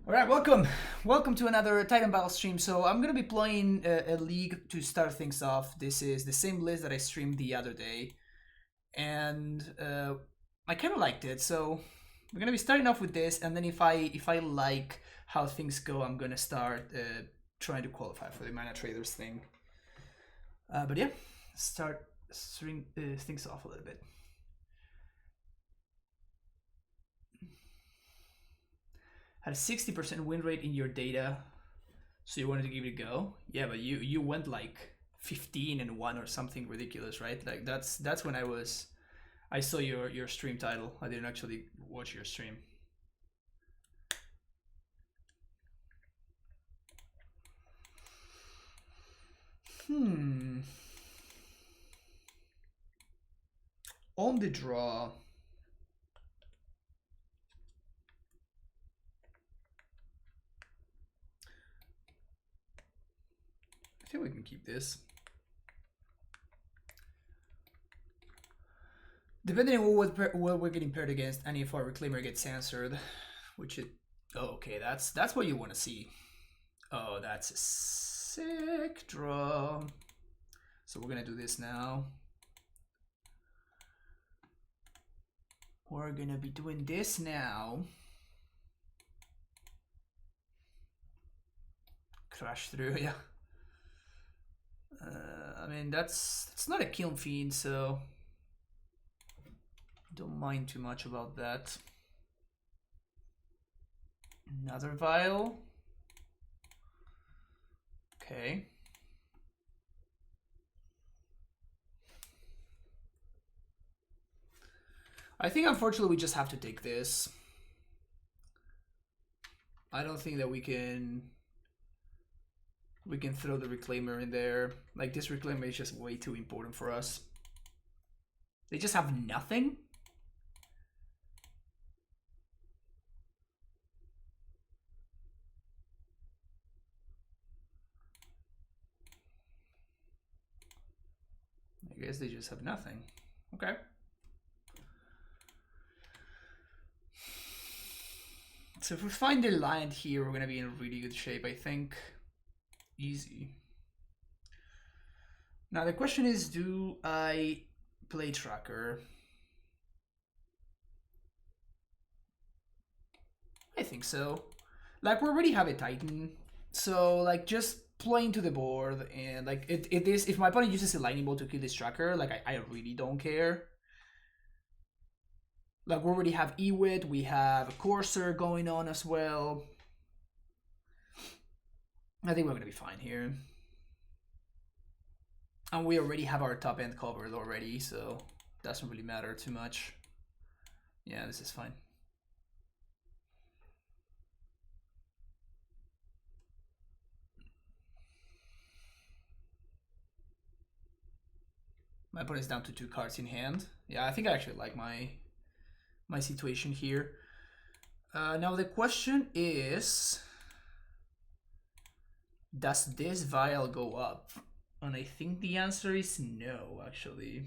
Alright, welcome to another Titan Battle stream. So I'm gonna be playing a league to start things off. This is the same list that I streamed the other day, and I kind of liked it. So we're gonna be starting off with this, and then if I like how things go, I'm gonna start trying to qualify for the Mana Traders thing. But yeah, start string things off a little bit. Had a 60% win rate in your data, so you wanted to give it a go. Yeah, but you went like 15-1 or something ridiculous, right? Like that's when I saw your stream title. I didn't actually watch your stream. On the draw. I think we can keep this. Depending on what we're getting paired against, and if our reclaimer gets answered, which it... Oh, okay, that's what you want to see. Oh, that's a sick draw. So we're gonna do this now. We're gonna be doing this now. Crash through, yeah. I mean, it's not a Kiln Fiend, so don't mind too much about that. Another Vial. Okay. I think unfortunately we just have to take this. I don't think that we can throw the Reclaimer in there. Like, this Reclaimer is just way too important for us. They just have nothing? I guess they just have nothing. Okay. So if we find the land here, we're gonna be in really good shape, I think. Easy. Now the question is, do I play Tracker? I think so. Like, we already have a Titan, so like just playing to the board, and like it is, if my opponent uses a lightning bolt to kill this Tracker, like I really don't care. Like, we already have Ewit, we have a Courser going on as well. I think we're gonna be fine here. And we already have our top end covered already, so doesn't really matter too much. Yeah, this is fine. My opponent's down to 2 cards in hand. Yeah, I think I actually like my situation here. Now the question is, does this Vial go up? And I think the answer is no, actually.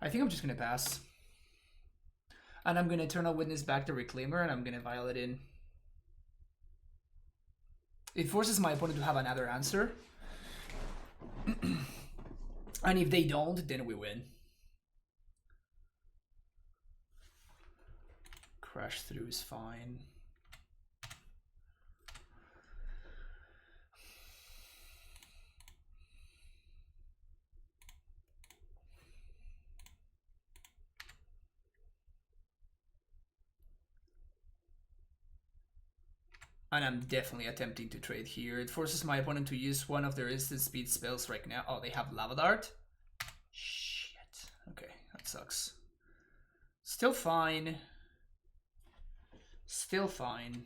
I think I'm just gonna pass. And I'm gonna Eternal Witness back to Reclaimer, and I'm gonna Vial it in. It forces my opponent to have another answer. And if they don't, then we win. Crash through is fine. And I'm definitely attempting to trade here. It forces my opponent to use one of their instant speed spells right now. Oh, they have Lava Dart? Shit. Okay, that sucks. Still fine. Still fine.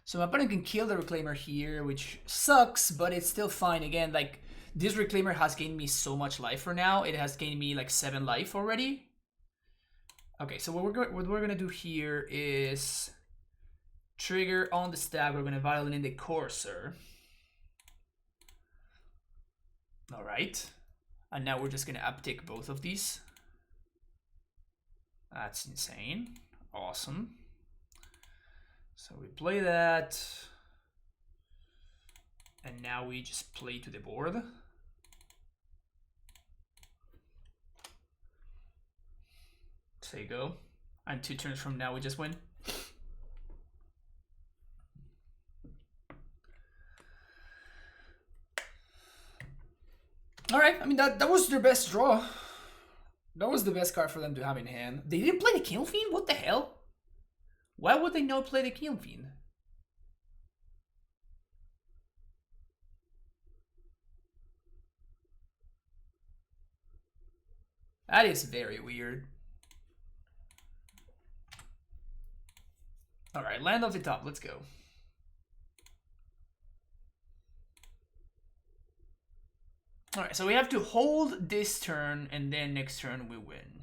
So my opponent can kill the Reclaimer here, which sucks, but it's still fine. Again, like, This Reclaimer has gained me so much life for now. It has gained me like 7 life already. Okay, so what we're gonna do here is trigger on the stack. We're gonna Vial in the Courser. All right, and now we're just gonna uptick both of these. That's insane. Awesome. So we play that. And now we just play to the board. Say go. And 2 turns from now we just win. Alright, I mean that was their best draw. That was the best card for them to have in hand. They didn't play the Kiln Fiend? What the hell? Why would they not play the Kiln Fiend? That is very weird. Alright, land off the top, let's go. Alright, so we have to hold this turn and then next turn we win.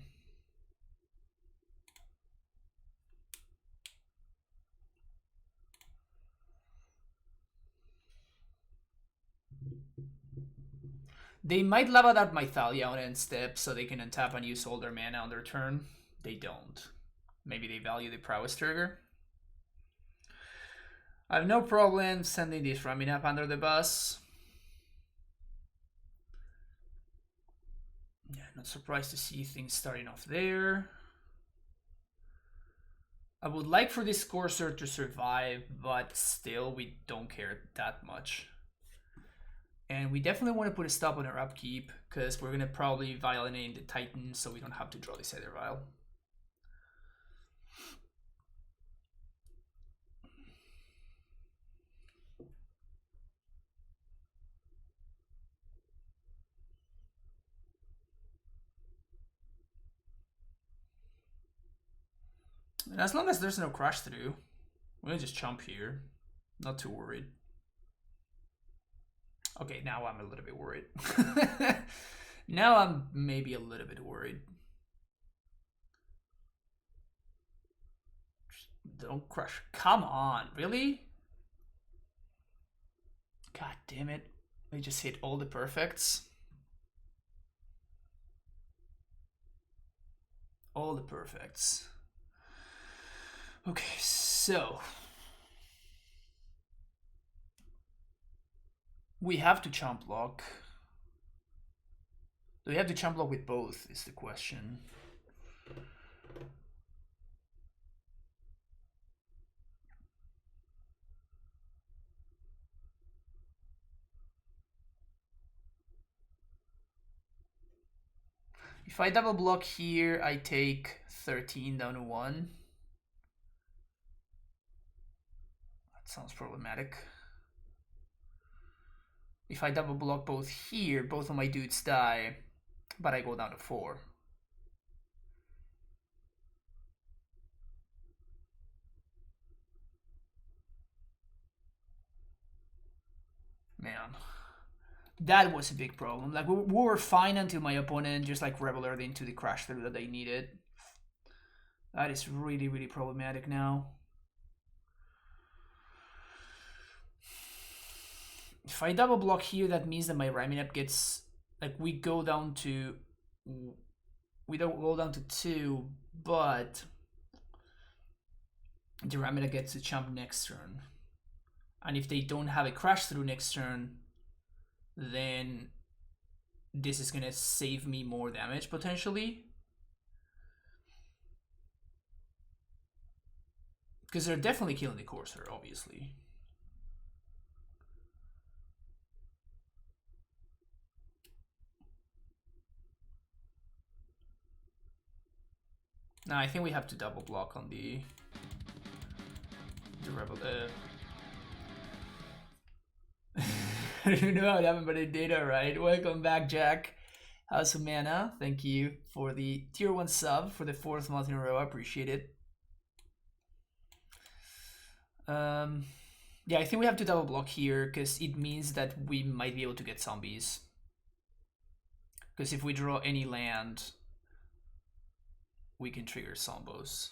They might lava that my Thalia on end step so they can untap and use all their mana on their turn. They don't. Maybe they value the Prowess trigger. I have no problem sending this Raminap under the bus. Yeah, not surprised to see things starting off there. I would like for this Courser to survive, but still we don't care that much. And we definitely want to put a stop on our upkeep, because we're going to probably Vial in the Titan, so we don't have to draw this other Vial. And as long as there's no crash through, we're going to just chump here. Not too worried. Okay, now I'm a little bit worried. Now I'm maybe a little bit worried. Don't crush. Come on, really? God damn it. I just hit all the perfects. All the perfects. Okay, so we have to chump block. Do we have to chump block with both is the question. If I double block here, I take 13 down to 1. That sounds problematic. If I double block both here, both of my dudes die, but I go down to 4. Man, that was a big problem. Like we were fine until my opponent just like rebelled into the crash through that they needed. That is really, really problematic now. If I double block here, that means that my Raminap gets, like, we don't go down to 2, but the Raminap gets to chump next turn. And if they don't have a crash through next turn, then this is gonna save me more damage potentially. Because they're definitely killing the Courser, obviously. Now I think we have to double block on the rebel. I don't know how it happened, but it did. Alright, welcome back, Jack. House of Mana, thank you for the tier 1 sub for the 4th month in a row. I appreciate it. Yeah, I think we have to double block here because it means that we might be able to get zombies. Because if we draw any land, we can trigger Sombos.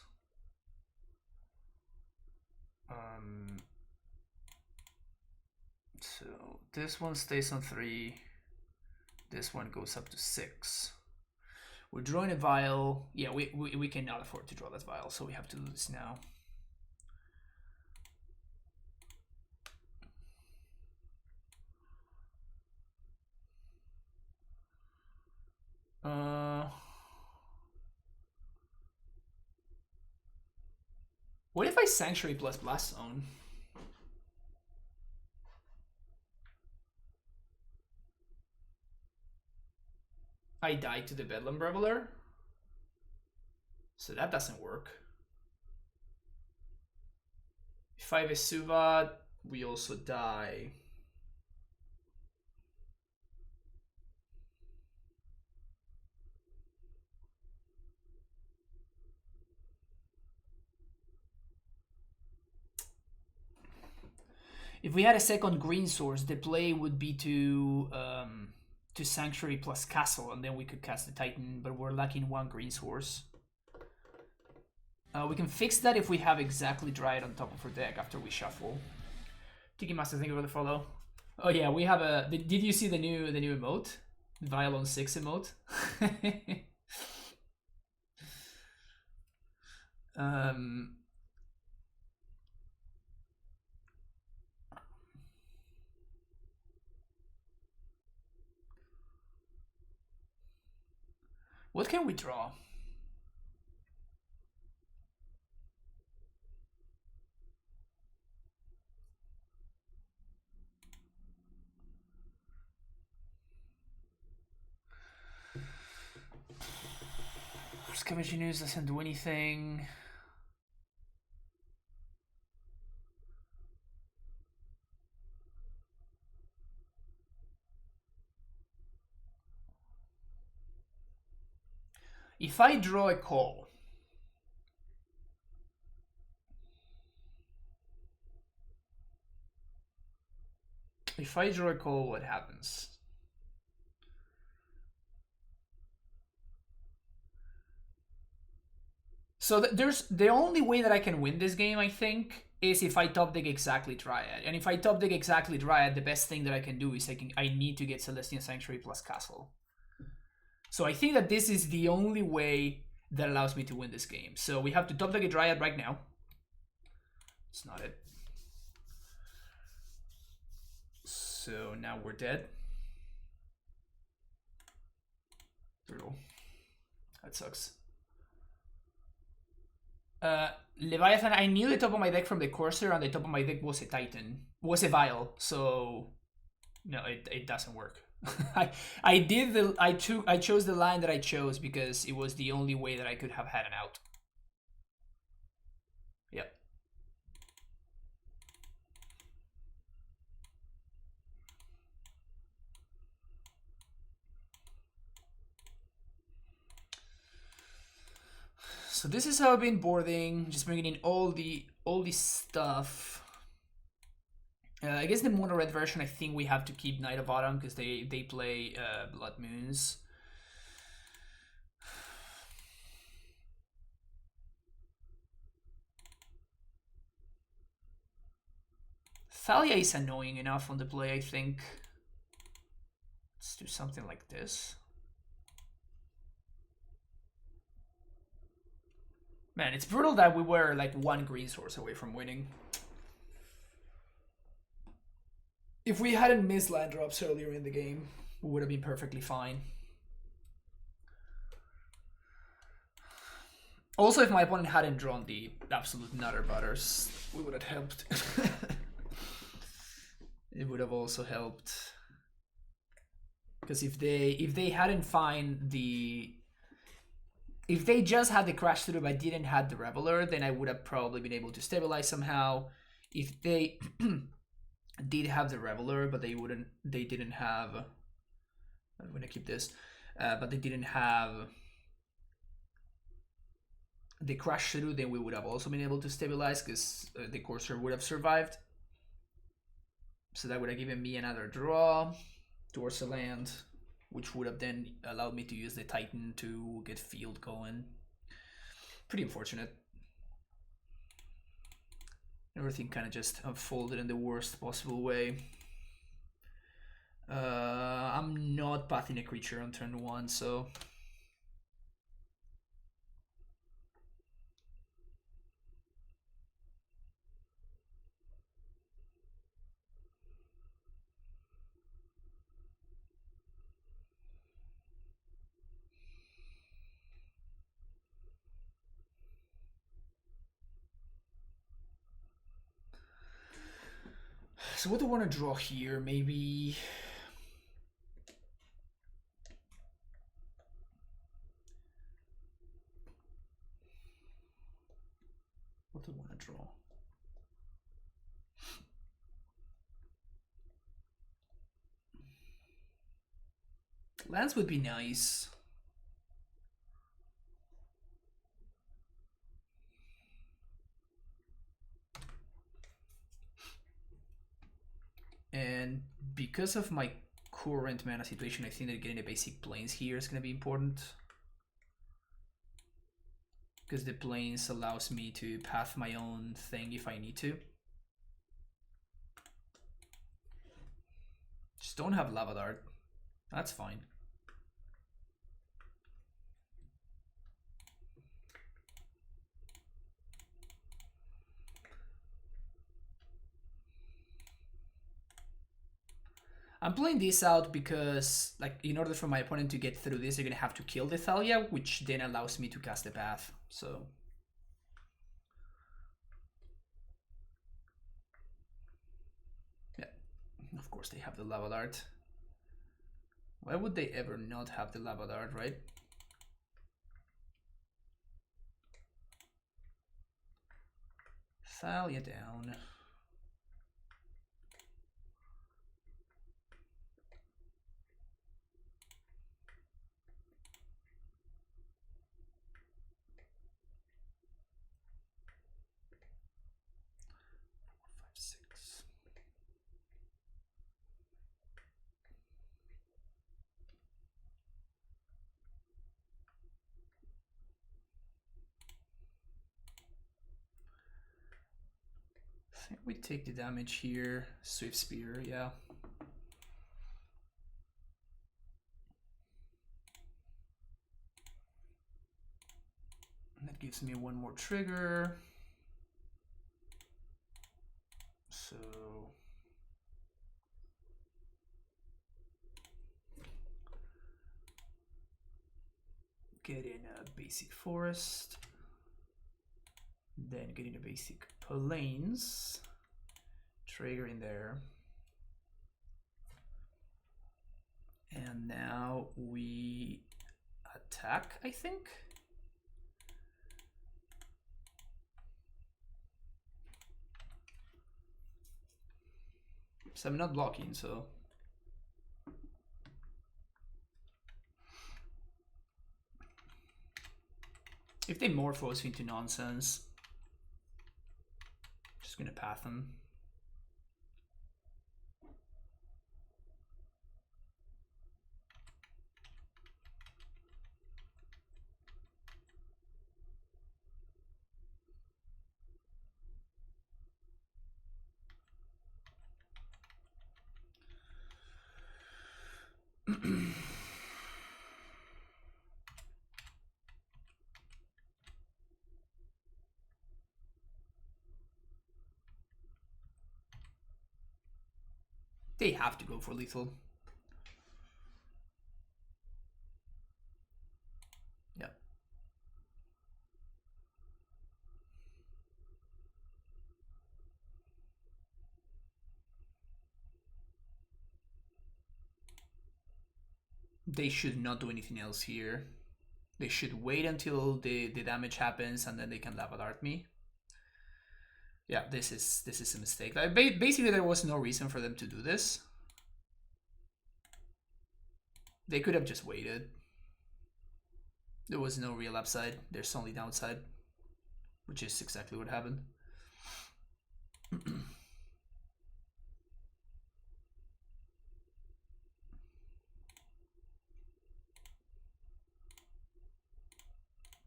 So this one stays on 3. This one goes up to 6. We're drawing a Vial. Yeah, we cannot afford to draw that Vial, so we have to do this now. What if I Sanctuary plus Blast Zone? I died to the Bedlam Reveler, so that doesn't work. If I Vesuva, we also die. If we had a second green source, the play would be to Sanctuary plus Castle, and then we could cast the Titan, but we're lacking 1 green source. We can fix that if we have exactly Dryad on top of our deck after we shuffle. Tiki Master, thank you for the follow. Oh yeah, we have a... Did you see the new emote? Vial on 6 emote? What can we draw? Scavenging News doesn't do anything. If I draw a call, what happens? So there's the only way that I can win this game, I think, is if I top deck exactly Dryad. And if I top deck exactly Dryad, the best thing that I can do is I need to get Celestial Sanctuary plus Castle. So I think that this is the only way that allows me to win this game. So we have to top deck a Dryad right now. It's not it. So now we're dead. Brutal. That sucks. Leviathan, I knew the top of my deck from the Corsair, and the top of my deck was a Titan. Was a Vial, so no, it doesn't work. I chose the line that I chose because it was the only way that I could have had an out. Yep. So this is how I've been boarding, just bringing in all the stuff. I guess the mono red version, I think we have to keep Knight of Autumn because they play Blood Moons. Thalia is annoying enough on the play, I think. Let's do something like this. Man, it's brutal that we were like 1 green source away from winning. If we hadn't missed land drops earlier in the game, we would have been perfectly fine. Also, if my opponent hadn't drawn the absolute nutter butters, we would have helped. It would have also helped. Because if they hadn't find the... If they just had the Crash Through but didn't have the Reveler, then I would have probably been able to stabilize somehow. If they did have the Reveler, but they didn't have... I'm gonna keep this. But they didn't have the Crash Through, then we would have also been able to stabilize because the Corsair would have survived. So that would have given me another draw towards a land. which would have then allowed me to use the Titan to get field going. Pretty unfortunate. Everything kind of just unfolded in the worst possible way. I'm not pathing a creature on turn 1, so... So what do I want to draw here? Maybe... What do I want to draw? Lands would be nice. And because of my current mana situation, I think that getting the basic planes here is going to be important. Because the planes allows me to path my own thing if I need to. Just don't have Lava Dart. That's fine. I'm playing this out because, like, in order for my opponent to get through this, they're gonna have to kill the Thalia, which then allows me to cast the path. So yeah, of course they have the Lava Dart. Why would they ever not have the Lava Dart, right? Thalia down. I think we take the damage here. Swift Spear, yeah. And that gives me one more trigger. So get in a basic forest. Then getting the basic plains, trigger in there, and now we attack, I think. So I'm not blocking, so if they morphose into nonsense, just gonna path them. They have to go for lethal. Yeah. They should not do anything else here. They should wait until the damage happens and then they can Lava Dart me. Yeah, this is a mistake. Basically, there was no reason for them to do this. They could have just waited. There was no real upside. There's only downside, which is exactly what happened.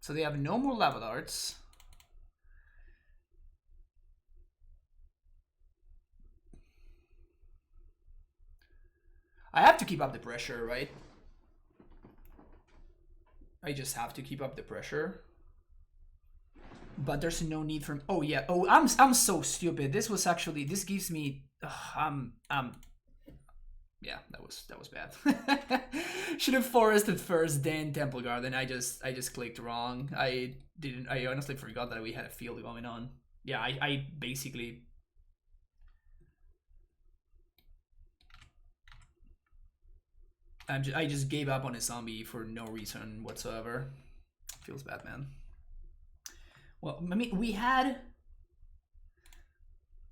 So they have no more level arts. I have to keep up the pressure, right? I just have to keep up the pressure. But there's no need for... Oh, yeah. Oh, I'm so stupid. This was actually... This gives me... Yeah, that was bad. Should have forested first, then Temple Garden. I just clicked wrong. I honestly forgot that we had a field going on. Yeah, I basically... I just gave up on a zombie for no reason whatsoever. Feels bad, man. Well, I mean, we have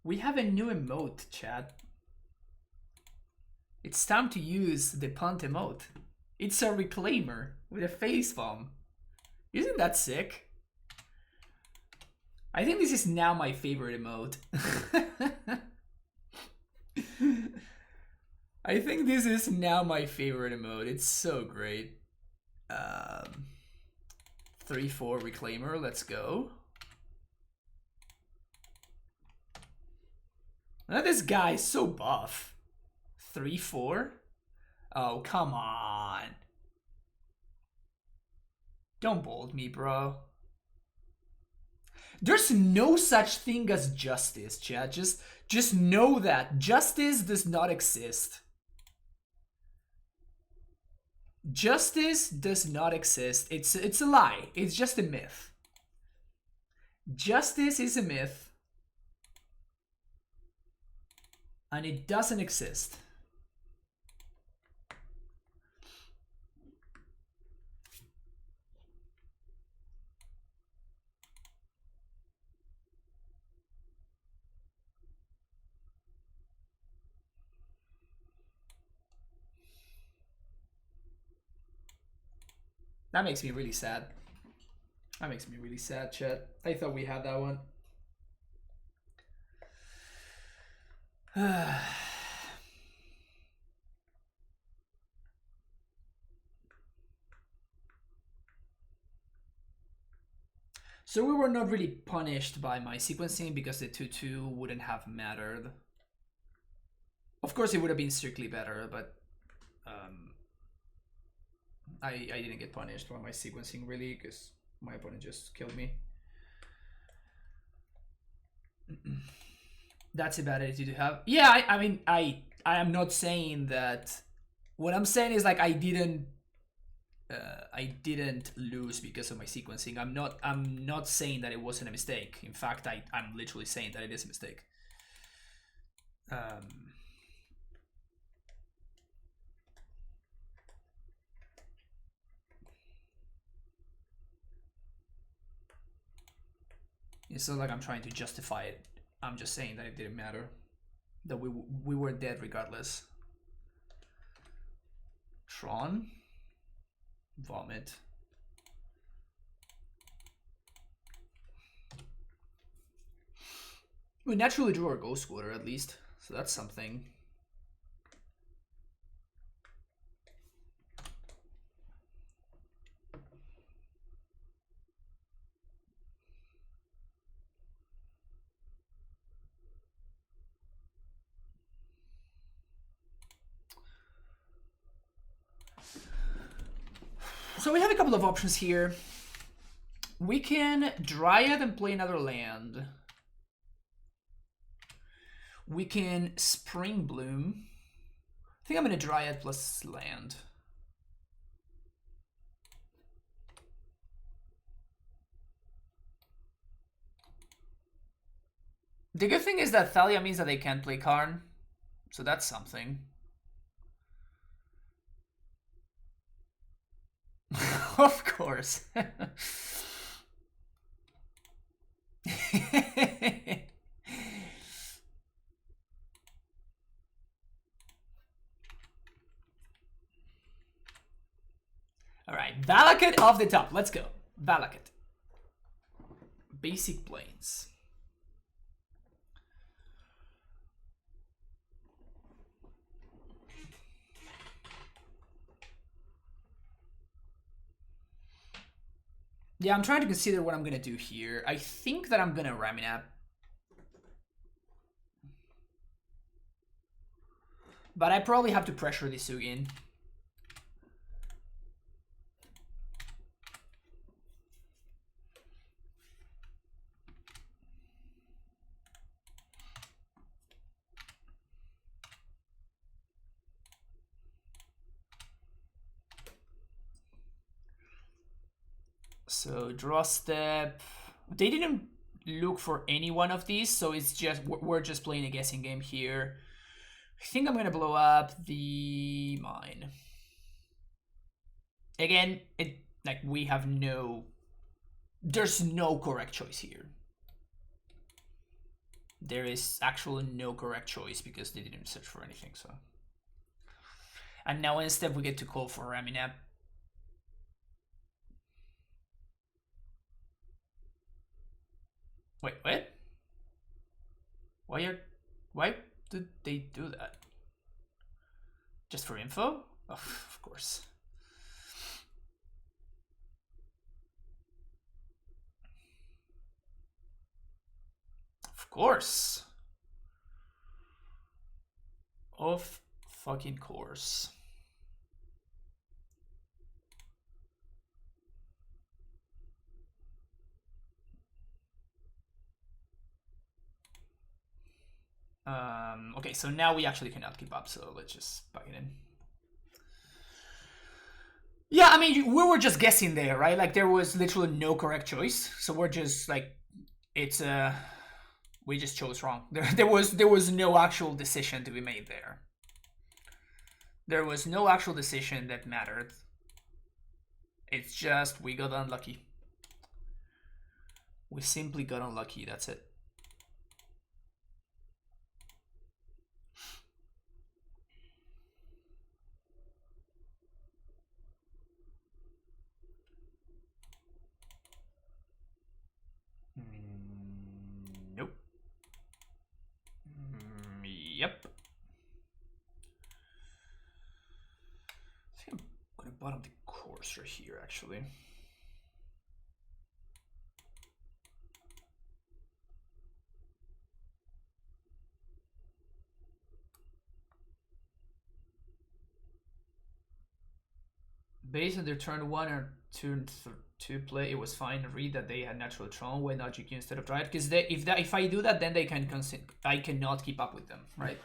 a new emote, chat. It's time to use the punt emote. It's a reclaimer with a face palm. Isn't that sick? I think this is now my favorite emote. I think this is now my favorite emote. It's so great. 3-4 reclaimer, let's go. Now this guy is so buff. 3-4? Oh, come on. Don't bold me, bro. There's no such thing as justice, chat. Just know that. Justice does not exist. Justice does not exist. It's a lie. It's just a myth. Justice is a myth. And it doesn't exist. That makes me really sad. That makes me really sad, chat. I thought we had that one. So we were not really punished by my sequencing because the 2-2 wouldn't have mattered. Of course, it would have been strictly better, but I didn't get punished by my sequencing really because my opponent just killed me. That's a bad attitude to have. Yeah, I mean, I am not saying that. What I'm saying is like I didn't lose because of my sequencing. I'm not saying that it wasn't a mistake. In fact, I'm literally saying that it is a mistake. It's not like I'm trying to justify it. I'm just saying that it didn't matter. That we were dead regardless. Tron. Vomit. We naturally drew our Ghost Quarter at least, so that's something. So we have a couple of options here. We can Dryad and play another land. We can Spring Bloom. I think I'm gonna Dryad plus land. The good thing is that Thalia means that they can't play Karn, so that's something. Of course. All right, Valakut off the top. Let's go. Valakut. Basic Plains. Yeah, I'm trying to consider what I'm gonna do here. I think that I'm gonna Raminap. But I probably have to pressure the Sugin. So draw step. They didn't look for any one of these, so it's just we're just playing a guessing game here. I think I'm gonna blow up the mine. Again, we have there's no correct choice here. There is actually no correct choice because they didn't search for anything. So, and now instead we get to call for Raminap. Wait, what? Why did they do that? Just for info? Oh, of course. Of course. Of fucking course. Okay, so now we actually cannot keep up, so let's just pack it in. Yeah, I mean, we were just guessing there, right? Like, there was literally no correct choice, so we're just, like, it's, we just chose wrong. There was no actual decision to be made there. There was no actual decision that mattered. It's just, we got unlucky. We simply got unlucky, that's it. Nope. Yep. I think I'm gonna bottom the course right here, actually. Based on their turn 1 or turn 2 play, it was fine. Read that they had natural Tron, why not GQ instead of Dryad? Because if I do that, then they can I cannot keep up with them, right?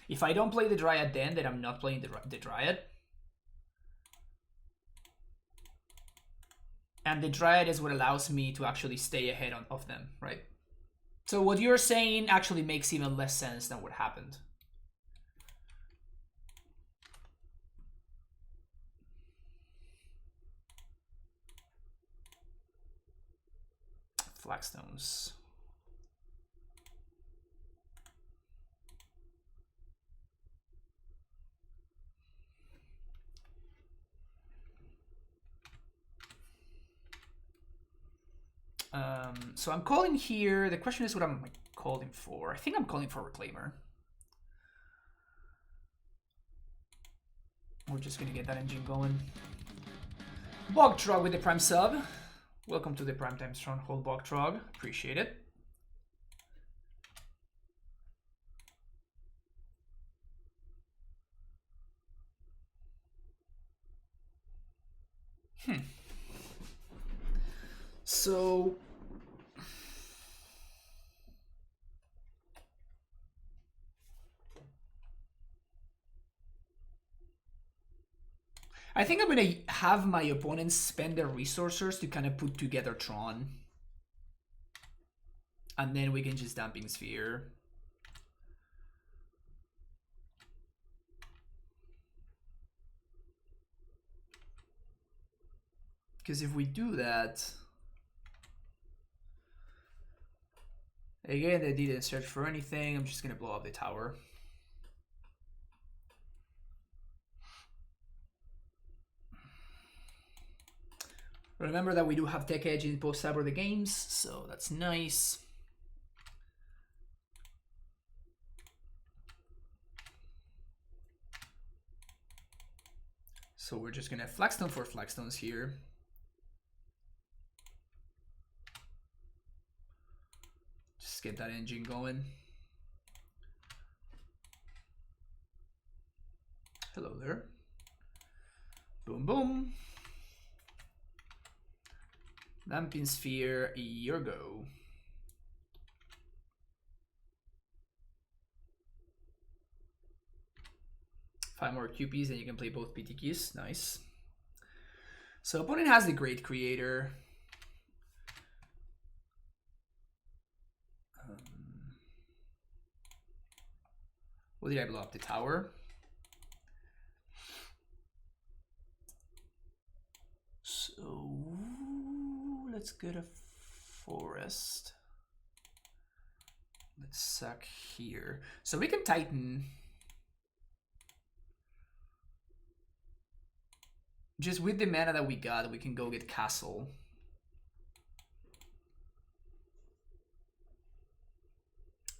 If I don't play the Dryad, then I'm not playing the Dryad. And the Dryad is what allows me to actually stay ahead of them, right? So what you're saying actually makes even less sense than what happened. Flagstones. So I'm calling here. The question is what I'm calling for. I think I'm calling for Reclaimer. We're just gonna get that engine going. Bogtrog with the Prime sub. Welcome to the Primetime Stronghold, Bogtrog. Appreciate it. So I think I'm gonna have my opponents spend their resources to kind of put together Tron. And then we can just Damping Sphere. Because if we do that... Again, they didn't search for anything. I'm just gonna blow up the tower. Remember that we do have Tech Edge in both Cyber the games, so that's nice. So we're just gonna Flagstone for Flagstones here. Just get that engine going. Hello there. Boom, boom. Damping Sphere, your go. Five more QPs and you can play both PTQs. Nice. So opponent has the Great Creator. What did I blow up? The tower. So let's get a forest. Let's suck here. So we can Titan. Just with the mana that we got, we can go get Castle.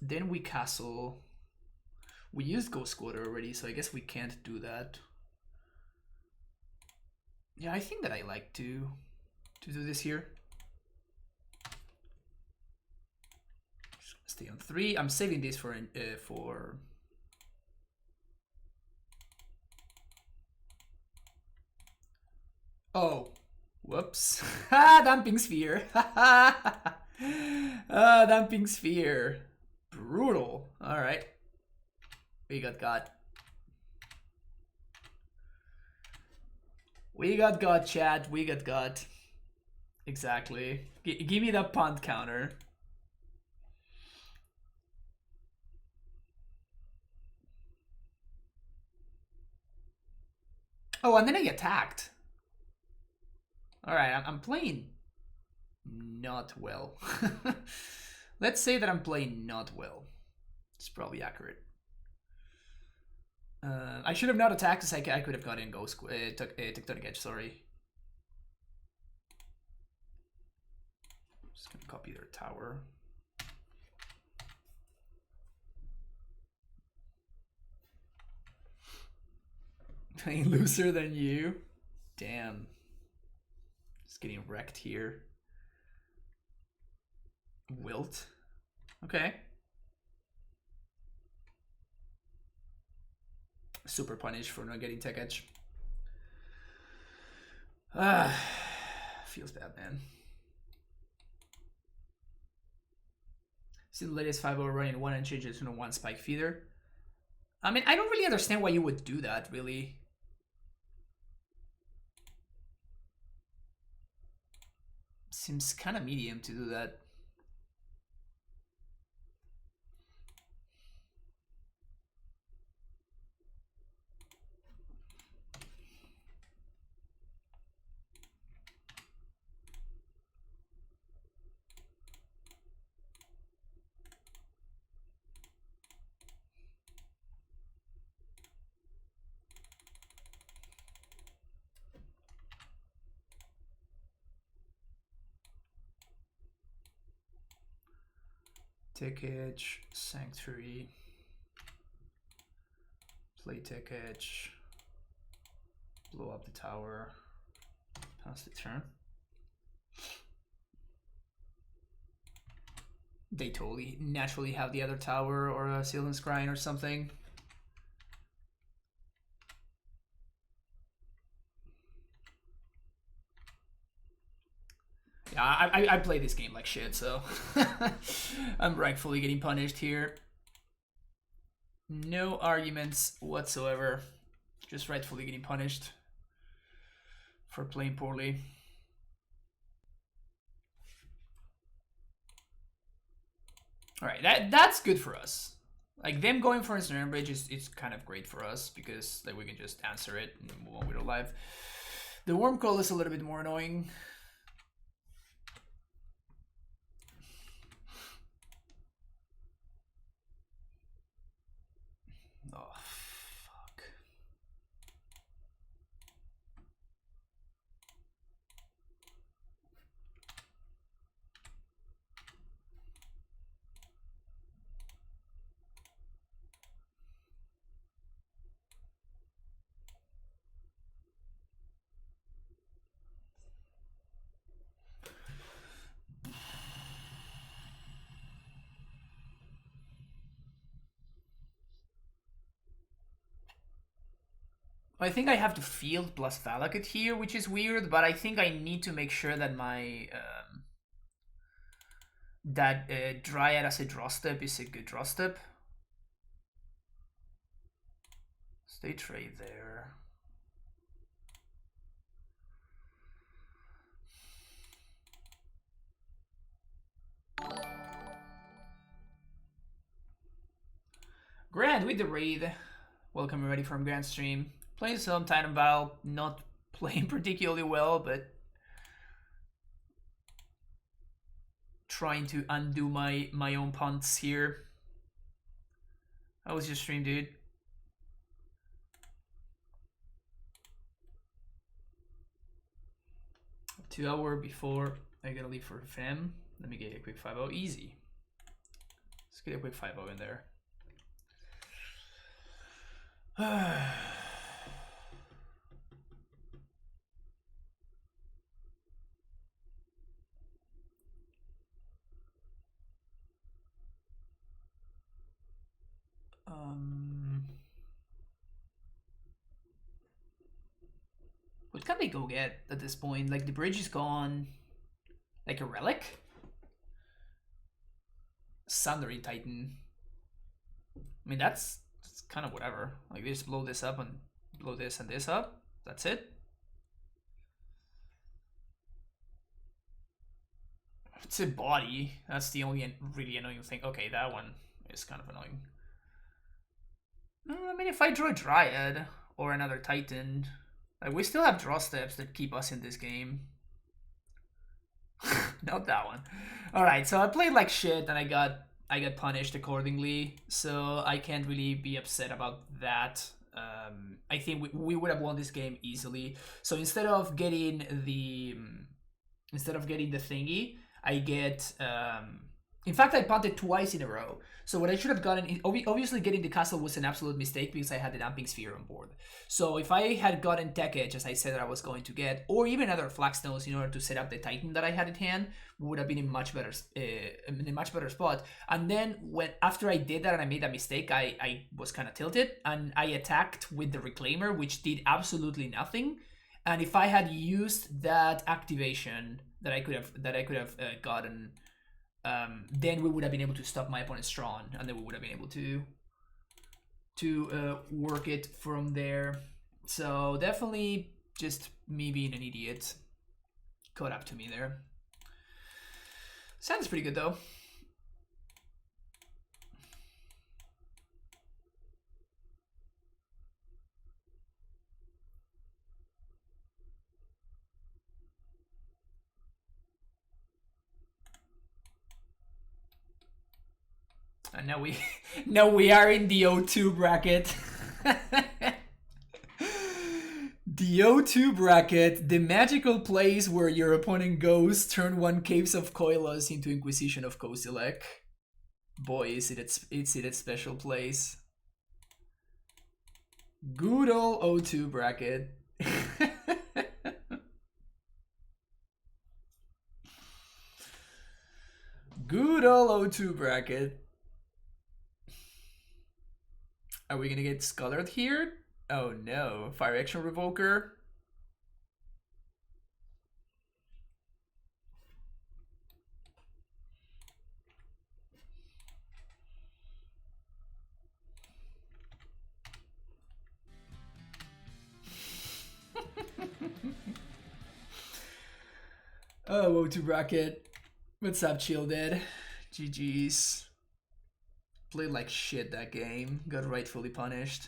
Then we Castle. We used Ghost Squatter already, so I guess we can't do that. Yeah, I think that I like to do this here. Just stay on 3. I'm saving this for oh, whoops. Damping Sphere. Damping Sphere. Brutal. All right. We got. We got God, chat. We got God. Exactly. Give me that punt counter. Oh, and then I get attacked. Alright, I'm playing not well. Let's say that I'm playing not well. It's probably accurate. I should have not attacked because I could have gotten Ghost Tectonic Edge, sorry. Just gonna copy their tower. Playing looser than you? Damn. Just getting wrecked here. Wilt. Okay. Super punish for not getting Tech Edge. Feels bad, man. See the latest 5-0 running 1 and change it to a 1 spike feeder. I mean, I don't really understand why you would do that, really. Seems kind of medium to do that. Tech Edge, Sanctuary, play Tech Edge, blow up the tower, pass the turn. They totally naturally have the other tower or a Sealing Scrying or something. Yeah, I play this game like shit, so I'm rightfully getting punished here. No arguments whatsoever. Just rightfully getting punished for playing poorly. Alright, that's good for us. Like, them going for Ensnare Bridge is kind of great for us because like, we can just answer it and move on with our life. The Worm Coil is a little bit more annoying. Oh, fuck. I think I have to field plus Valakut here, which is weird, but I think I need to make sure that my Dryad as a draw step is a good draw step. Stay trade there. Grand with the raid. Welcome everybody from Grand Stream. Playing some Titan Vial, not playing particularly well, but trying to undo my own punts here. How was your stream, dude? Two hours before I gotta leave for fam. Let me get a quick 5-0. Easy. Let's get a quick 5-0 in there. What can they go get at this point? Like, the bridge is gone. Like a relic? Sundering Titan. I mean, that's kind of whatever. Like, they just blow this up and blow this and this up. That's it. It's a body. That's the only really annoying thing. Okay, that one is kind of annoying. I mean, if I draw a Dryad or another Titan, like, we still have draw steps that keep us in this game. Not that one. Alright, so I played like shit and I got punished accordingly, so I can't really be upset about that. I think we would have won this game easily. So instead of getting the thingy, I get in fact, I punted twice in a row. So what I should have gotten, obviously getting the castle was an absolute mistake because I had the damping sphere on board. So if I had gotten Tech Edge, as I said that I was going to get, or even other flagstones in order to set up the Titan that I had at hand, we would have been in a much better spot. And then after I did that and I made that mistake, I was kind of tilted and I attacked with the Reclaimer, which did absolutely nothing. And if I had used that activation that I could have gotten, then we would have been able to stop my opponent's Tron, and then we would have been able to work it from there. So definitely just me being an idiot caught up to me there. Sounds pretty good though. And now we are in the O2 bracket. The O2 bracket, the magical place where your opponent goes turn 1 Caves of Koilos into Inquisition of Kozilek. Boy, is it a special place. Good old O2 bracket. Good old O2 bracket. Are we gonna get Scolored here? Oh no, Fire Action Revoker. Oh, O2 bracket. What's up, Childed? GG's. Played like shit that game. Got rightfully punished.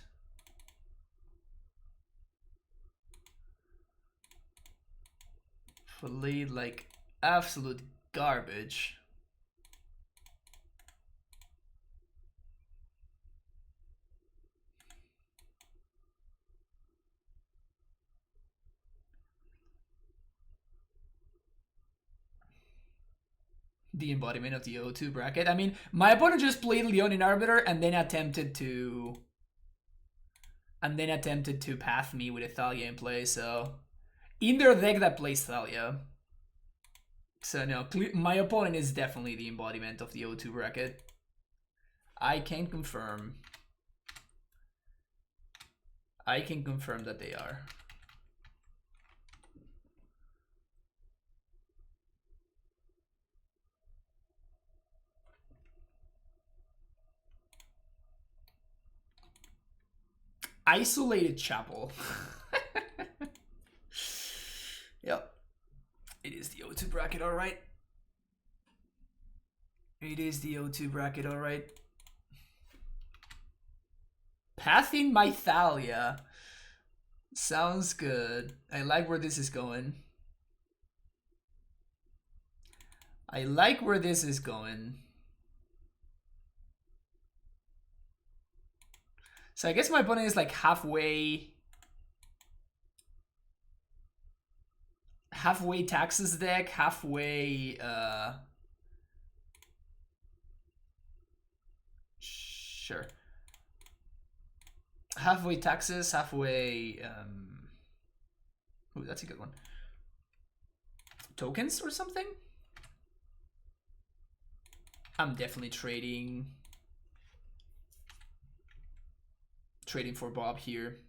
Played like absolute garbage. The embodiment of the O2 bracket. I mean, my opponent just played Leonin Arbiter and then attempted to path me with a Thalia in play, so in their deck that plays Thalia. So no, my opponent is definitely the embodiment of the O2 bracket. I can confirm. I can confirm that they are. Isolated Chapel. Yep. It is the O2 bracket, alright. It is the O2 bracket, alright. Pathing Mythalia. Sounds good. I like where this is going. I like where this is going. So I guess my opponent is like halfway Taxes deck, halfway sure. Halfway Taxes, halfway ooh, that's a good one. Tokens or something? I'm definitely trading for Bob here.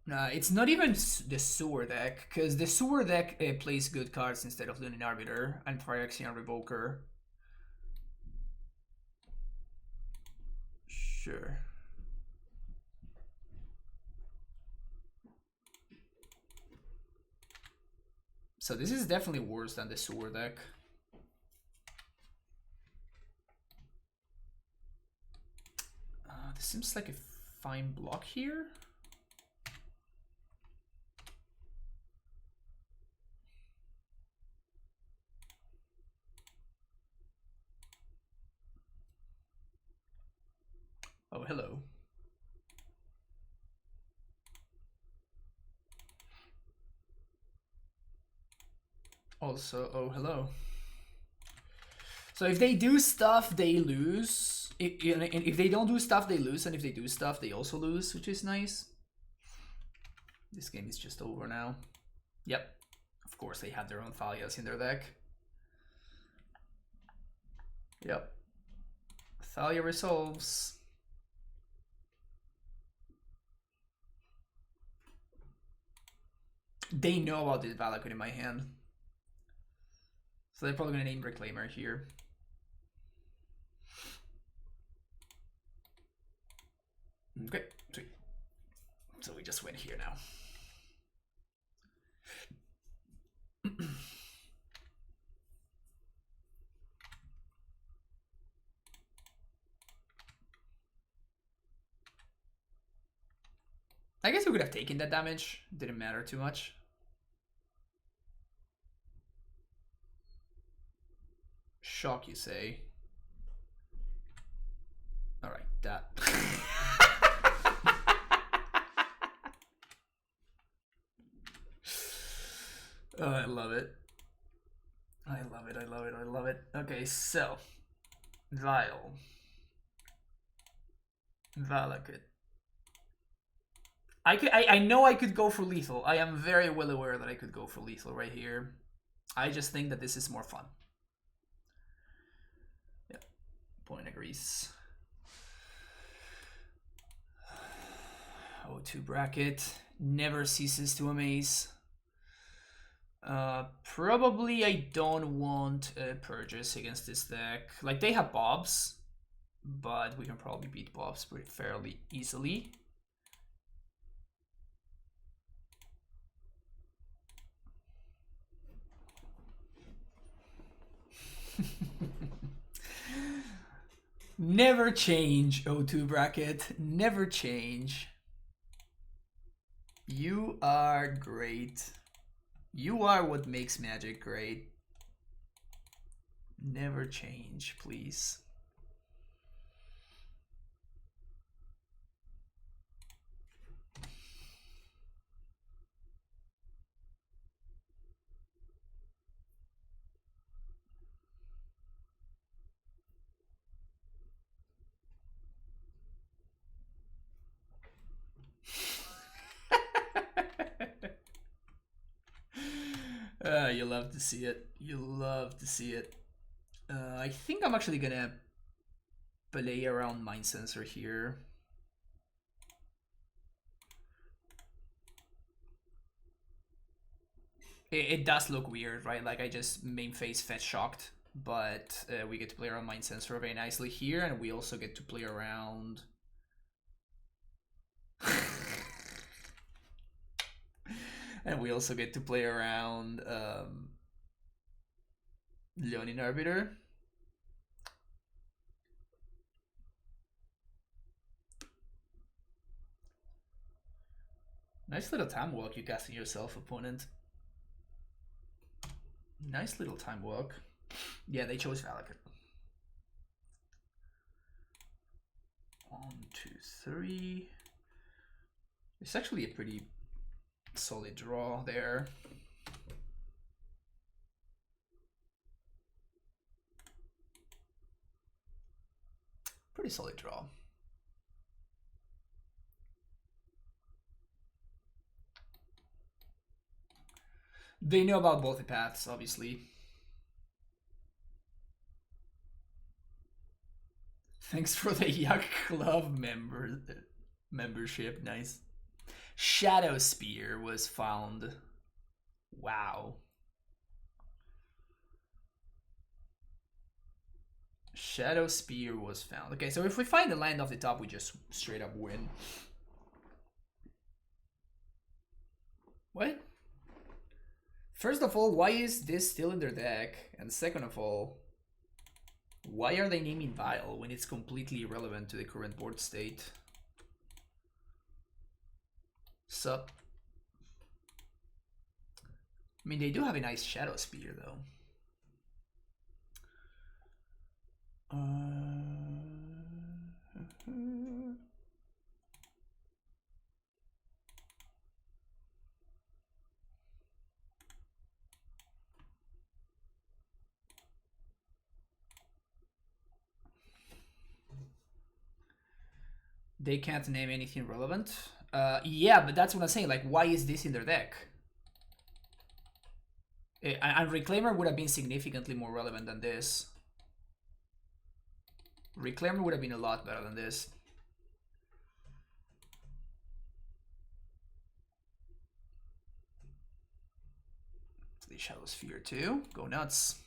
It's not even the sewer deck, because the sewer deck plays good cards instead of Lunin Arbiter and Phyrexian Revoker. Sure. So this is definitely worse than the sewer deck. This seems like a fine block here. Oh, hello. Also, oh, hello. So if they do stuff, they lose. If they don't do stuff, they lose. And if they do stuff, they also lose, which is nice. This game is just over now. Yep. Of course, they have their own Thalias in their deck. Yep. Thalia resolves. They know about this Valakut in my hand. So they're probably going to name Reclaimer here. Okay, sweet. So we just win here now. I guess we could have taken that damage. Didn't matter too much. Shock, you say? Alright, that. Oh, I love it. I love it, I love it, I love it. Okay, so. Vial. Valakut. I know I could go for lethal. I am very well aware that I could go for lethal right here. I just think that this is more fun. Yeah, point agrees. O2 bracket never ceases to amaze. Probably I don't want Purges against this deck. Like, they have Bobs, but we can probably beat Bobs pretty fairly easily. Never change, O2 bracket. Never change. You are great. You are what makes Magic great. Never change, please. You love to see it. You love to see it. I think I'm actually gonna play around Mind Sensor here. It does look weird, right? Like I just main phase fetch shocked, but we get to play around Mind Sensor very nicely here, and we also get to play around. And we also get to play around Leonin Arbiter. Nice little time walk you cast on yourself, opponent. Nice little time walk. Yeah, they chose Valakut. 1, 2, 3. It's actually a pretty solid draw there. Pretty solid draw. They know about both the paths, obviously. Thanks for the Yuck Club membership. Nice. Shadow Spear was found. Wow. Shadow Spear was found. Okay, so if we find the land off the top, we just straight up win. What? First of all, why is this still in their deck? And second of all, why are they naming Vial when it's completely irrelevant to the current board state? Sup? I mean, they do have a nice Shadow Spear, though. They can't name anything relevant. Yeah, but that's what I'm saying. Like, why is this in their deck? And Reclaimer would have been significantly more relevant than this. Reclaimer would have been a lot better than this. The Shadow Sphere too. Go nuts.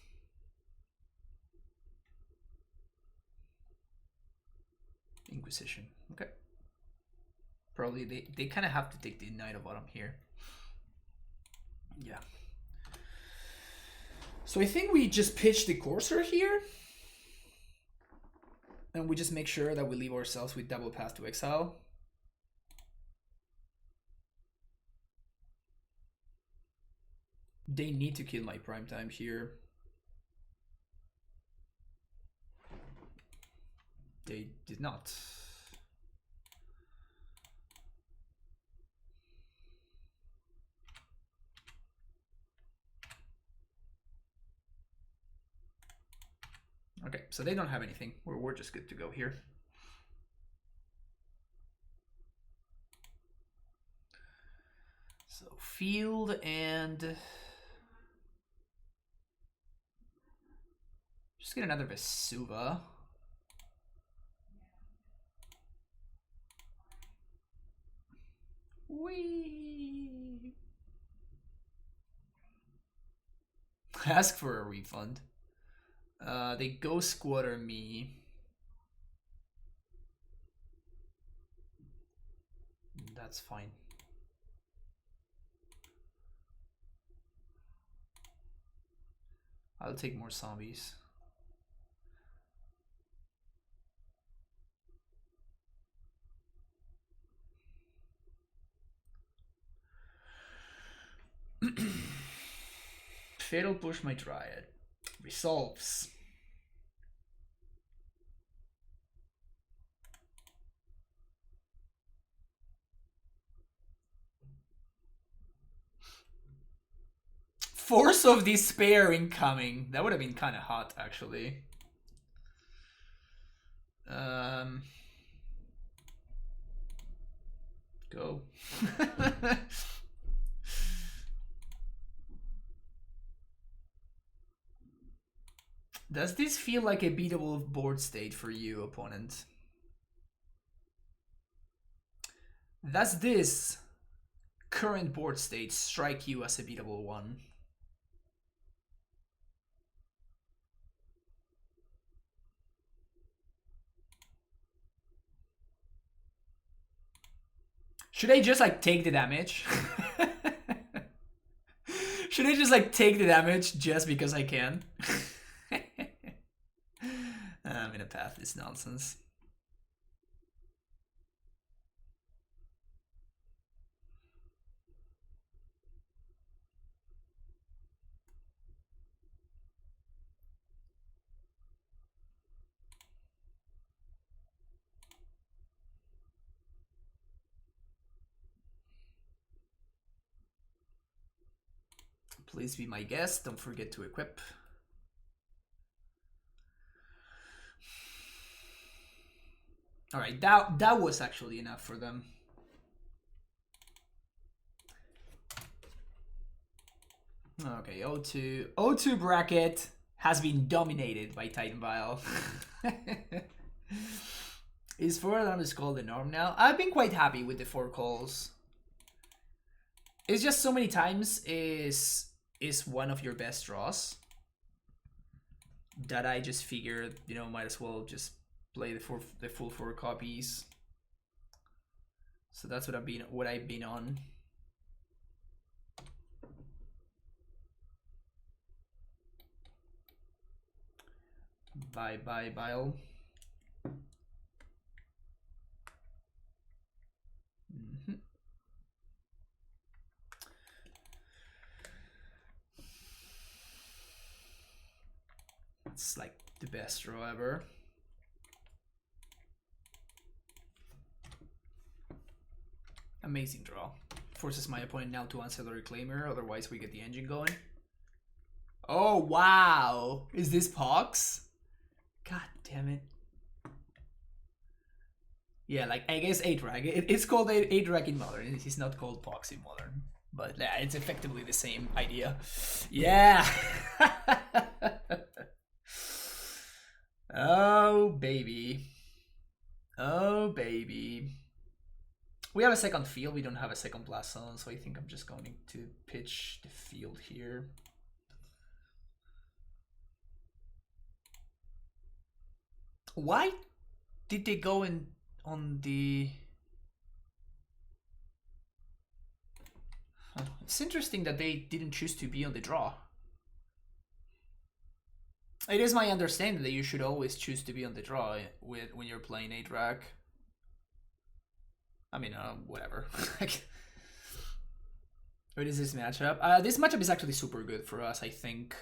Inquisition. Okay. Probably they kind of have to take the Knight of Autumn here. Yeah. So I think we just pitch the Courser here. And we just make sure that we leave ourselves with double path to exile. They need to kill my primetime here. They did not. Okay, so they don't have anything. We're just good to go here. So field and just get another Vesuva. Whee! Ask for a refund. They go squatter me. That's fine. I'll take more zombies. Fatal push my Dryad. Resolves. Force of Despair incoming. That would have been kind of hot, actually. Go. Does this feel like a beatable board state for you, opponent? Does this current board state strike you as a beatable one? Should I just like take the damage? Should I just like take the damage just because I can? I'm gonna path this nonsense. Please be my guest. Don't forget to equip. All right, that was actually enough for them. Okay, O2 bracket has been dominated by Titan Vial. Is 4 alarms called the norm now? I've been quite happy with the 4 calls. It's just so many times is one of your best draws that I just figured, you know, might as well just play the full 4 copies. So that's what I've been on. Bye bye Vial. It's like the best draw ever. Amazing draw. Forces my opponent now to ancillary claimer, otherwise we get the engine going. Oh wow! Is this Pox? God damn it. Yeah, like I guess 8-Rag. It's called 8-Rag in Modern. It's not called Pox in Modern. But yeah, it's effectively the same idea. Yeah! Oh baby. Oh baby. We have a second field, we don't have a second blast zone, so I think I'm just going to pitch the field here. Why did they go in on the... It's interesting that they didn't choose to be on the draw. It is my understanding that you should always choose to be on the draw when you're playing 8-Rag. I mean, whatever. What is this matchup? This matchup is actually super good for us, I think.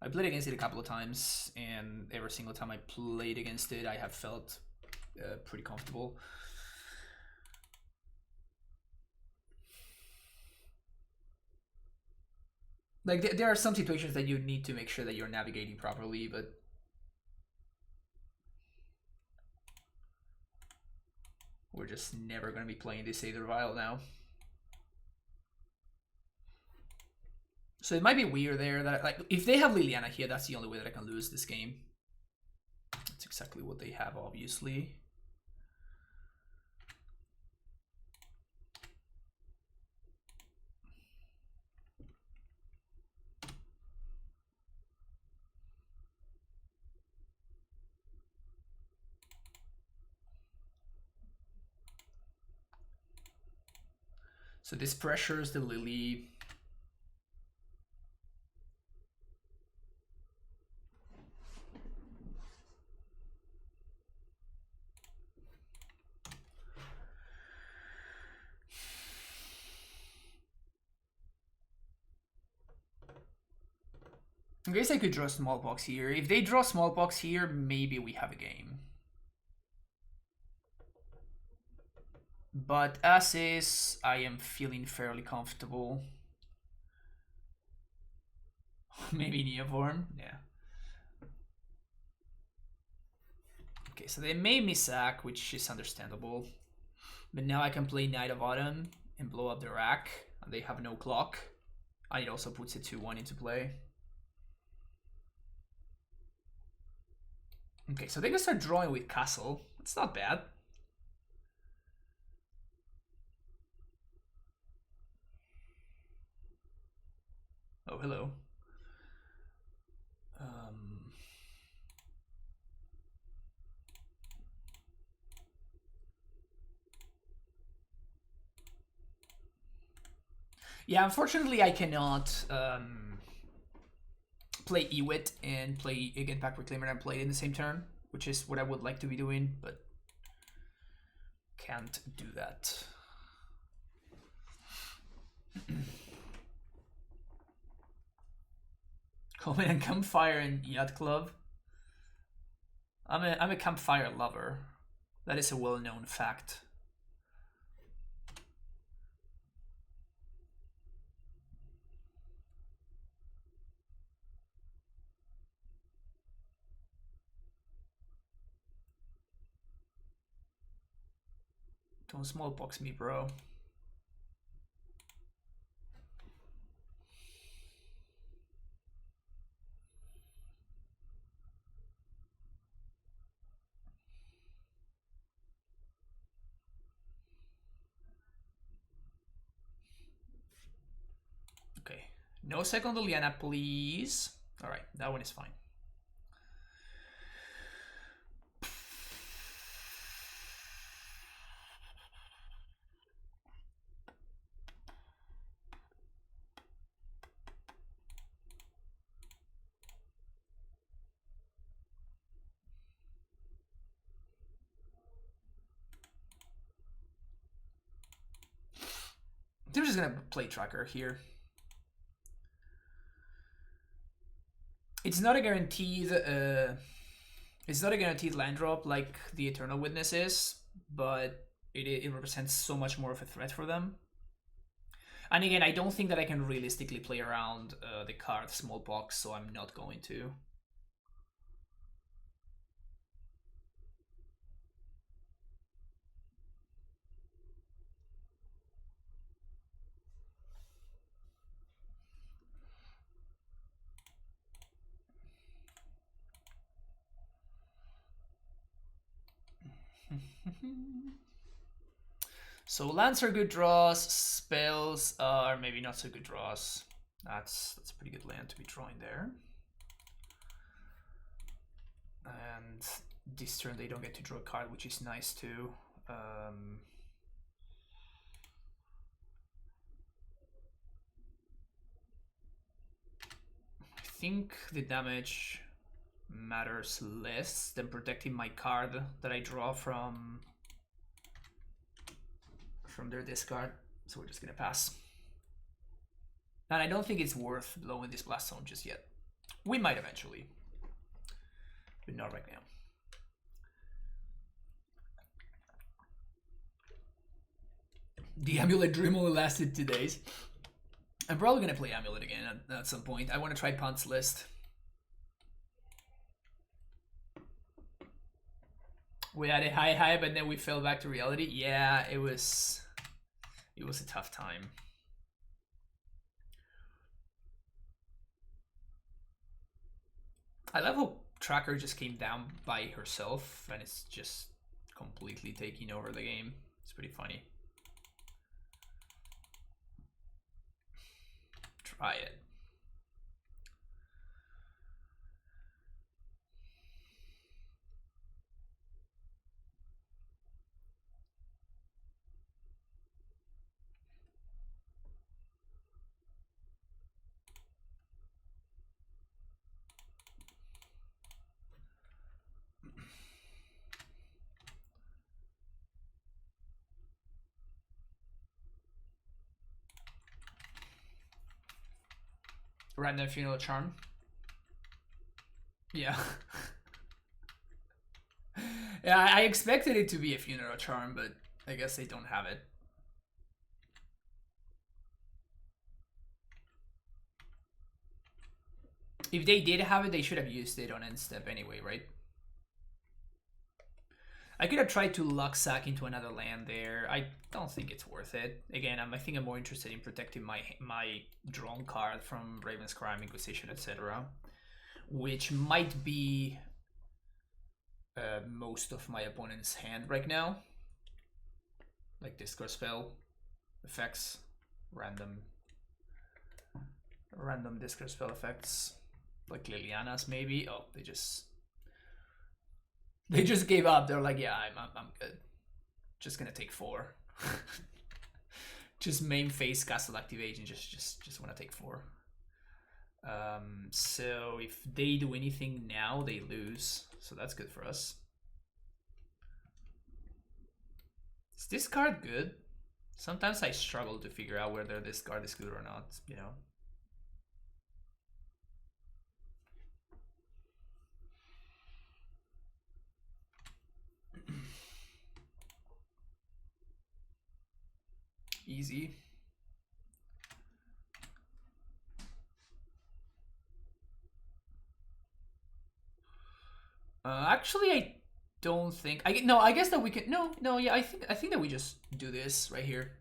I played against it a couple of times, and every single time I played against it, I have felt pretty comfortable. Like, there are some situations that you need to make sure that you're navigating properly, but... We're just never going to be playing this Aether Vial now. So it might be weird there that, like, if they have Liliana here, that's the only way that I can lose this game. That's exactly what they have, obviously. So this pressures the Lily. I guess I could draw Smallpox here. If they draw Smallpox here, maybe we have a game. But as is, I am feeling fairly comfortable. Maybe Neoform, yeah. Okay, so they made me sack, which is understandable. But now I can play Knight of Autumn and blow up the rack, and they have no clock. And it also puts a 2-1 into play. Okay, so they can start drawing with Castle. It's not bad. Oh, hello. Yeah, unfortunately I cannot play Ewit and play Get Back Reclaimer and play it in the same turn, which is what I would like to be doing, but can't do that. Coleman and Campfire and Yacht Club. I'm a campfire lover. That is a well-known fact. Don't smallpox me, bro. Okay, no second Liliana, please. All right, that one is fine. They're just gonna play tracker here. It's not a guaranteed. It's not a guaranteed land drop like the Eternal Witness is, but it represents so much more of a threat for them. And again, I don't think that I can realistically play around the card Smallpox, so I'm not going to. So lands are good draws, spells are maybe not so good draws. That's a pretty good land to be drawing there. And this turn they don't get to draw a card, which is nice too. I think the damage matters less than protecting my card that I draw from their discard, so we're just gonna pass. And I don't think it's worth blowing this Blast Zone just yet. We might eventually, but not right now. The Amulet Dream only lasted 2 days. I'm probably gonna play Amulet again at some point. I want to try Punt's List. We had a high hype and then we fell back to reality. Yeah, it was a tough time. I love how Tracker just came down by herself and it's just completely taking over the game. It's pretty funny. Try it. Random Funeral Charm. Yeah. Yeah, I expected it to be a Funeral Charm, but I guess they don't have it. If they did have it, they should have used it on end step anyway, right? I could have tried to luck sack into another land there. I don't think it's worth it. Again, I think I'm more interested in protecting my drawn card from Raven's Crime, Inquisition, etc. Which might be most of my opponent's hand right now. Like discard spell, effects, random discard spell effects, like Liliana's maybe. Oh, they just gave up. They're like, yeah, I'm good. Just gonna take 4. Just main phase castle activation. Just wanna take 4. So if they do anything now, they lose. So that's good for us. Is this card good? Sometimes I struggle to figure out whether this card is good or not, you know. Easy. Actually, I don't think I guess that we can yeah, I think that we just do this right here.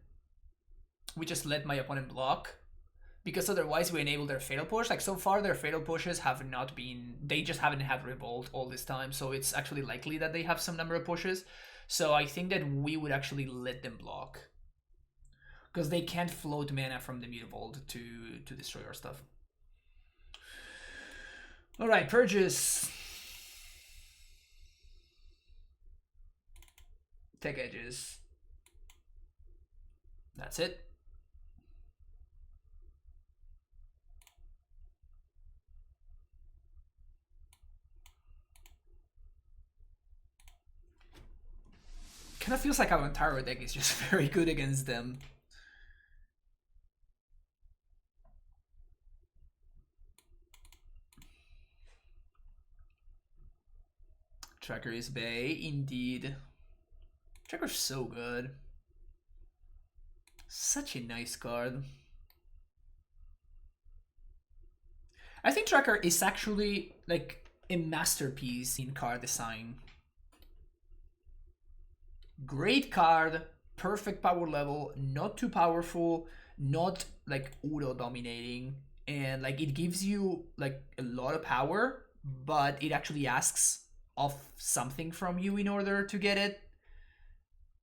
We just let my opponent block, because otherwise we enable their fatal push. Like so far their fatal pushes have not been, they just haven't had revolt all this time, so it's actually likely that they have some number of pushes. So I think that we would actually let them block, because they can't float mana from the Mutavault to destroy our stuff. Alright, purges. Take edges. That's it. Kind of feels like our entire deck is just very good against them. Tracker is Bay, indeed. Tracker's so good. Such a nice card. I think Tracker is actually like a masterpiece in card design. Great card, perfect power level, not too powerful, not like auto dominating, and like it gives you like a lot of power, but it actually asks of something from you in order to get it.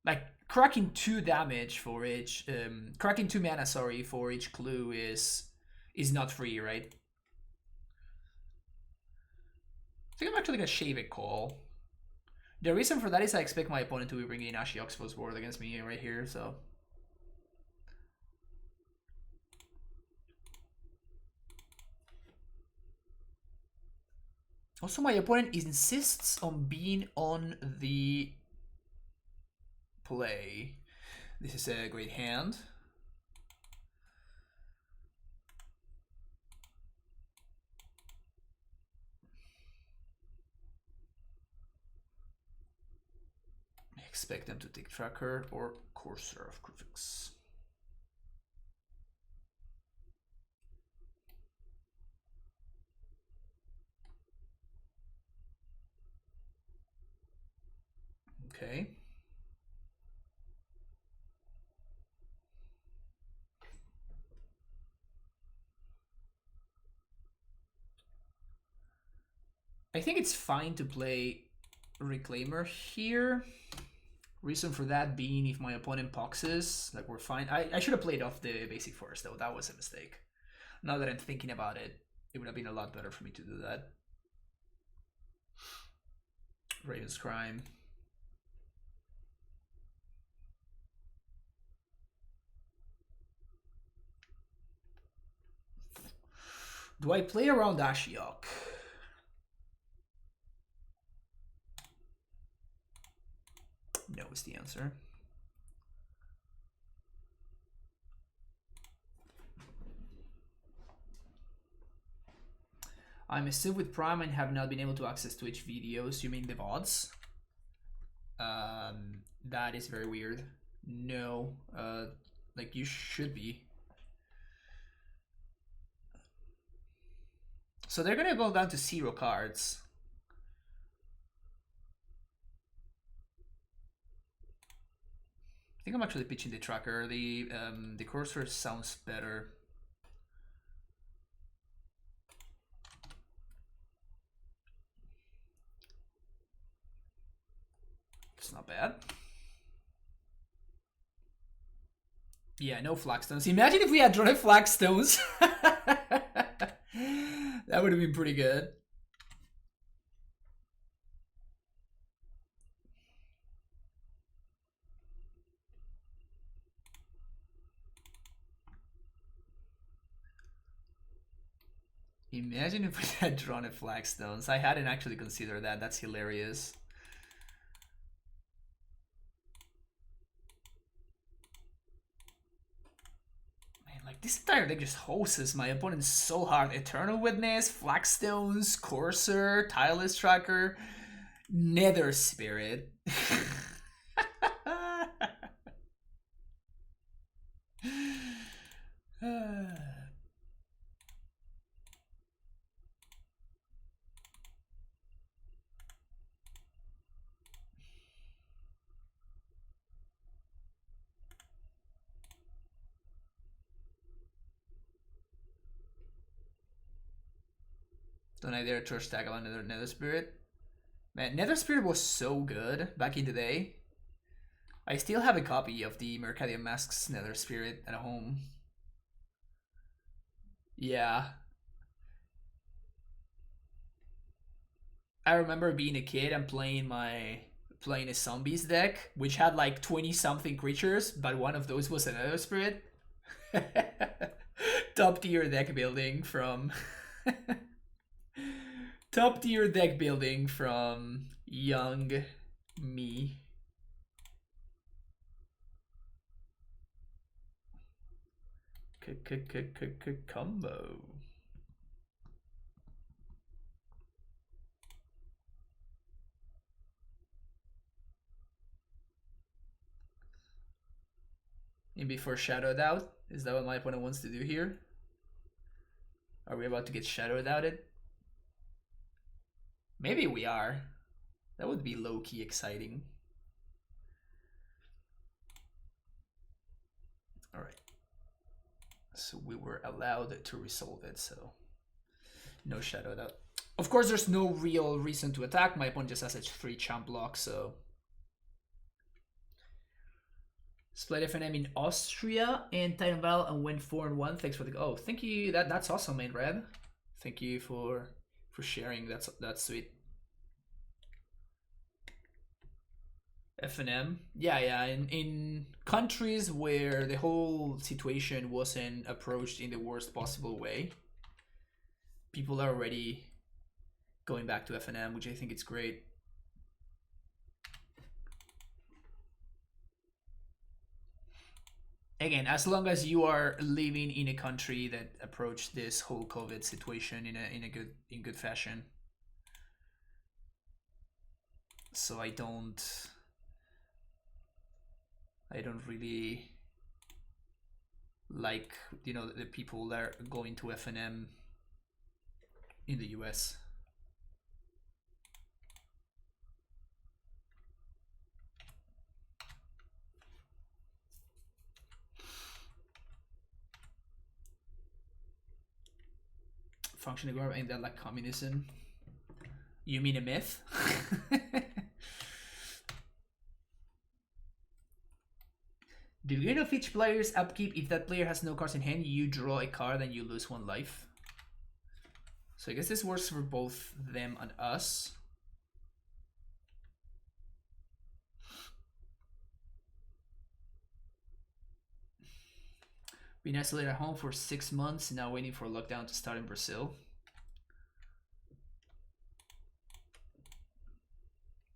Like cracking 2 damage for each cracking 2 mana, sorry, for each clue is not free, right? I think I'm actually gonna shave a call. The reason for that is I expect my opponent to be bringing Ashiox's board against me right here, so. Also, my opponent insists on being on the play. This is a great hand. I expect them to take Tracker or Courser of Krufix. Okay. I think it's fine to play Reclaimer here. Reason for that being, if my opponent poxes, like we're fine. I should have played off the basic first though. That was a mistake. Now that I'm thinking about it, it would have been a lot better for me to do that. Raven's Crime. Do I play around Ashiok? No is the answer. I'm a Civ with Prime and have not been able to access Twitch videos. You mean the VODs? That is very weird. No, like you should be. So they're gonna go down to 0 cards. I think I'm actually pitching the Tracker. The Courser sounds better. Yeah, no flagstones. Imagine if we had drawn flagstones. That would have been pretty good. Imagine if we had drawn a flagstones. I hadn't actually considered that. That's hilarious. Man, like this entire deck just hosts my opponent so hard. Eternal Witness, Flagstones, Courser, Tireless Tracker, Nether Spirit. Don't I dare trust tag on another Nether Spirit? Man, Nether Spirit was so good back in the day. I still have a copy of the Mercadian Masks Nether Spirit at home. Yeah. I remember being a kid and playing a zombies deck, which had like 20 something creatures, but one of those was a Nether Spirit. Top tier deck building from top tier deck building from young me. Combo. And before shadowed out, is that what my opponent wants to do here? Are we about to get shadowed outed? Maybe we are. That would be low-key exciting. Alright. So we were allowed to resolve it, so no shadowed out. Of course, there's no real reason to attack. My opponent just has a 3 champ block, so... Split FNM in Austria and Titan Vial and went 4-1. Thanks for the... Oh, thank you. That's awesome, main red. Thank you for sharing. That's sweet. FNM. Yeah. In countries where the whole situation wasn't approached in the worst possible way, people are already going back to FNM, which I think is great. Again, as long as you are living in a country that approached this whole COVID situation in good fashion. So I don't really like, you know, the people that are going to FNM in the US. Functioning government, ain't that like communism? You mean a myth? Do you know if each player's upkeep, if that player has no cards in hand, you draw a card and you lose 1 life? So I guess this works for both them and us. Been isolated at home for 6 months, now waiting for lockdown to start in Brazil.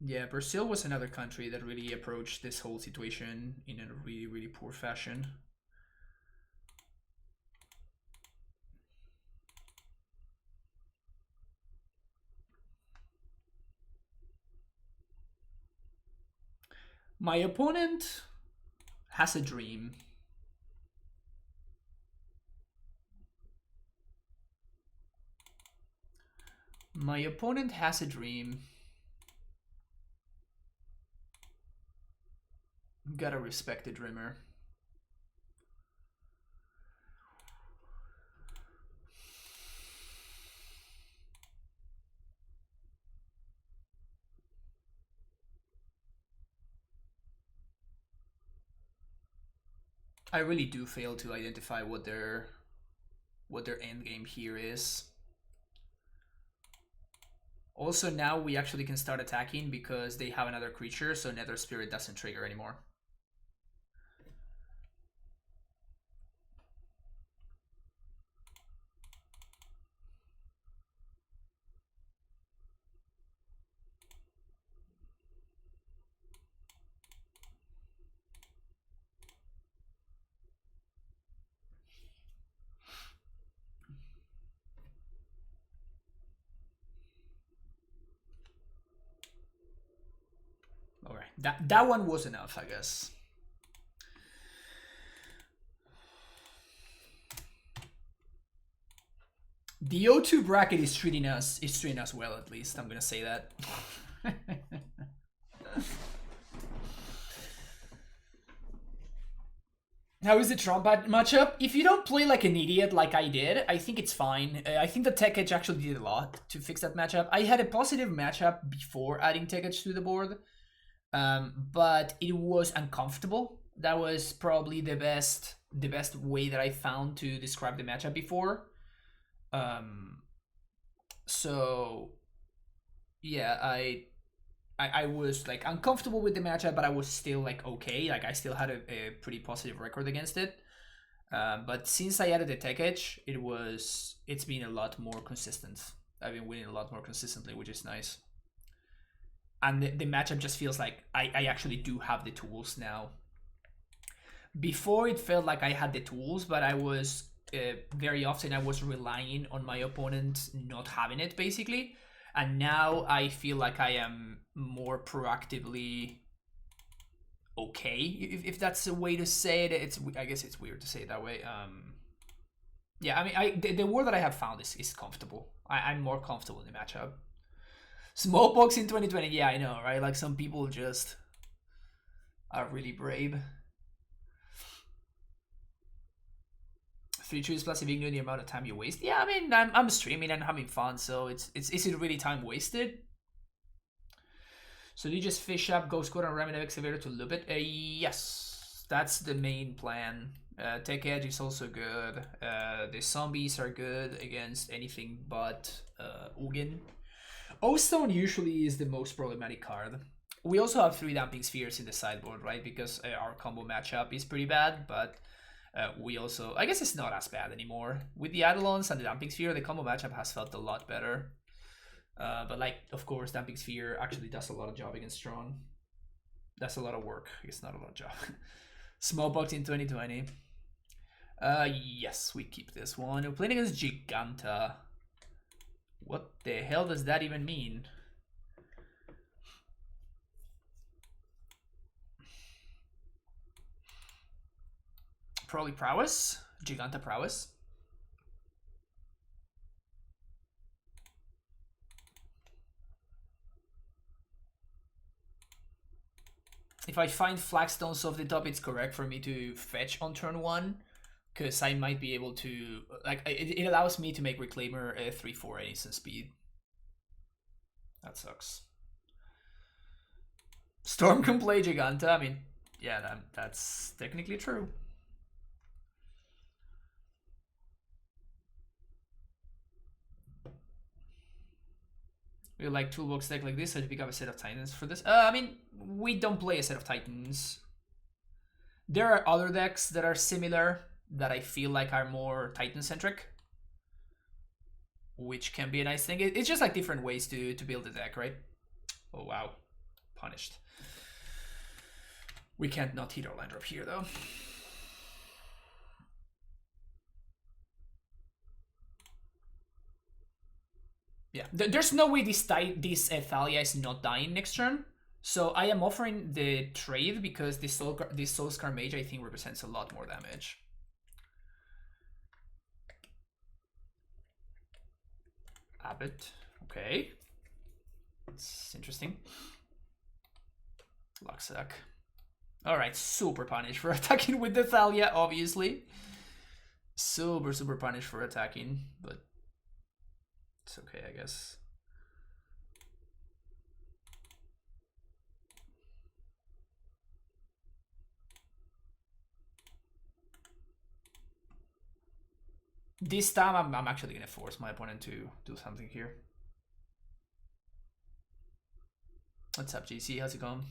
Yeah, Brazil was another country that really approached this whole situation in a really, really poor fashion. My opponent has a dream. My opponent has a dream. Gotta respect the dreamer. I really do fail to identify what their end game here is. Also, now we actually can start attacking because they have another creature, so Nether Spirit doesn't trigger anymore. Alright, that one was enough, I guess. The O2 bracket is treating us well, at least. I'm gonna say that. How is the Tron matchup? If you don't play like an idiot like I did, I think it's fine. I think the Tech Edge actually did a lot to fix that matchup. I had a positive matchup before adding Tech Edge to the board, but it was uncomfortable. That was probably the best way that I found to describe the matchup before. So yeah, I was like uncomfortable with the matchup, but I was still like okay. Like I still had a pretty positive record against it. But since I added the Tech Edge, it's been a lot more consistent. I've been winning a lot more consistently, which is nice. And the matchup just feels like I actually do have the tools now. Before it felt like I had the tools, but I was very often I was relying on my opponent not having it, basically. And now I feel like I am more proactively okay, if that's a way to say it. I guess it's weird to say it that way. Yeah, I mean, the word that I have found is comfortable. I'm more comfortable in the matchup. Smallpox in 2020, yeah, I know, right? Like some people just are really brave. 3 trees plus if you ignore the amount of time you waste. Yeah, I mean, I'm streaming and having fun, so is it really time wasted? So do you just fish up Ghost Squad and Remnant Excavator to loop it? Yes, that's the main plan. Tech Edge is also good. The zombies are good against anything but Ugin. O-Stone usually is the most problematic card. We also have 3 Damping Spheres in the sideboard, right? Because our combo matchup is pretty bad, but we also... I guess it's not as bad anymore. With the Eidolons and the Damping Sphere, the combo matchup has felt a lot better. But like, of course, Damping Sphere actually does a lot of job against Tron. That's a lot of work. It's not a lot of job. Smallpox in 2020. Yes, we keep this one. We're playing against Jegantha. What the hell does that even mean? Probably Prowess. Jegantha Prowess. If I find Flagstones off the top, it's correct for me to fetch on turn 1. Because I might be able to... Like, it allows me to make Reclaimer 3/4 at instant speed. That sucks. Storm can play Jegantha. I mean, yeah, that's technically true. We like toolbox deck like this, so to pick up a set of Titans for this. I mean, we don't play a set of Titans. There are other decks that are similar that I feel like are more Titan-centric, which can be a nice thing. It's just like different ways to build a deck, right? Oh, wow. Punished. We can't not hit our land drop here, though. Yeah, there's no way this Thalia is not dying next turn. So I am offering the trade because this Soulscar Mage, I think, represents a lot more damage. Abbott, okay. It's interesting. Luxac. Alright, super punish for attacking with the Thalia, obviously. Super punish for attacking, but it's okay, I guess. This time I'm actually gonna force my opponent to do something here. What's up, JC? How's it going?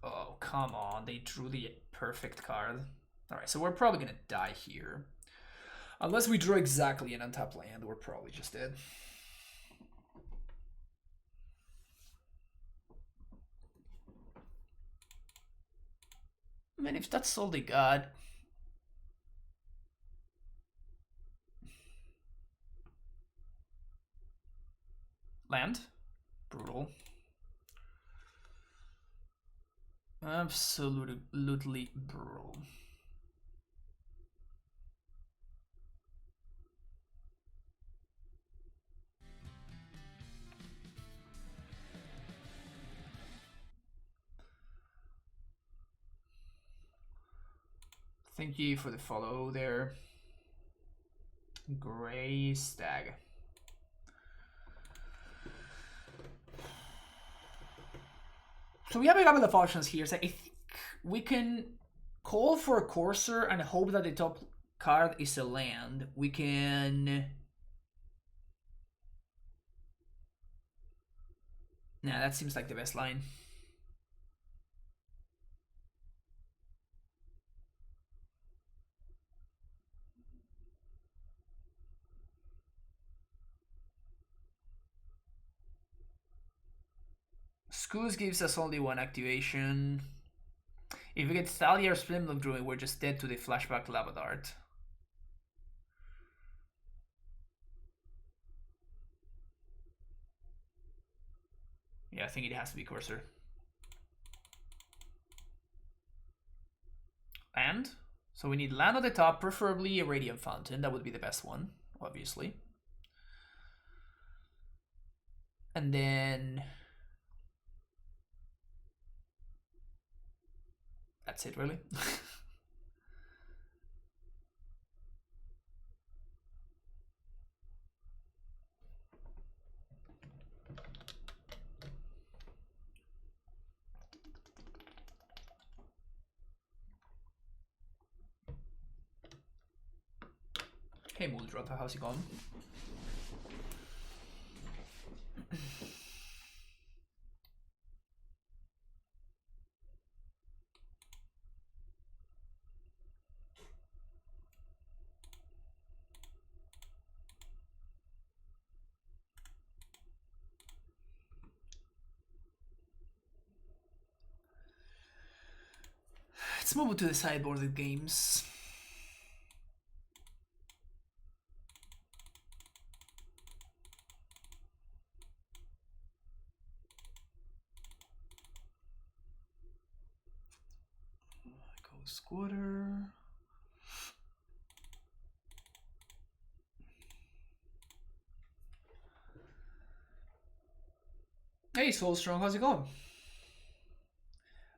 Oh, come on. They drew the perfect card. Alright, so we're probably gonna die here. Unless we draw exactly an untapped land, we're probably just dead. I mean, if that's all they got... Land? Brutal. Absolutely brutal. Thank you for the follow there. Gray Stag. So we have a couple of options here. So I think we can call for a Courser and hope that the top card is a land. We can... Nah, that seems like the best line. Scoos gives us only one activation. If we get Thalia or Splimlock Druid, we're just dead to the Flashback Lava Dart. Yeah, I think it has to be Courser. Land. So we need land on the top, preferably a Radiant Fountain. That would be the best one, obviously. And then... That's it, really. Hey, Muldrota, how's it going? Let's move to the sideboarded games. Go Squatter. Hey, Soulstrong, how's it going?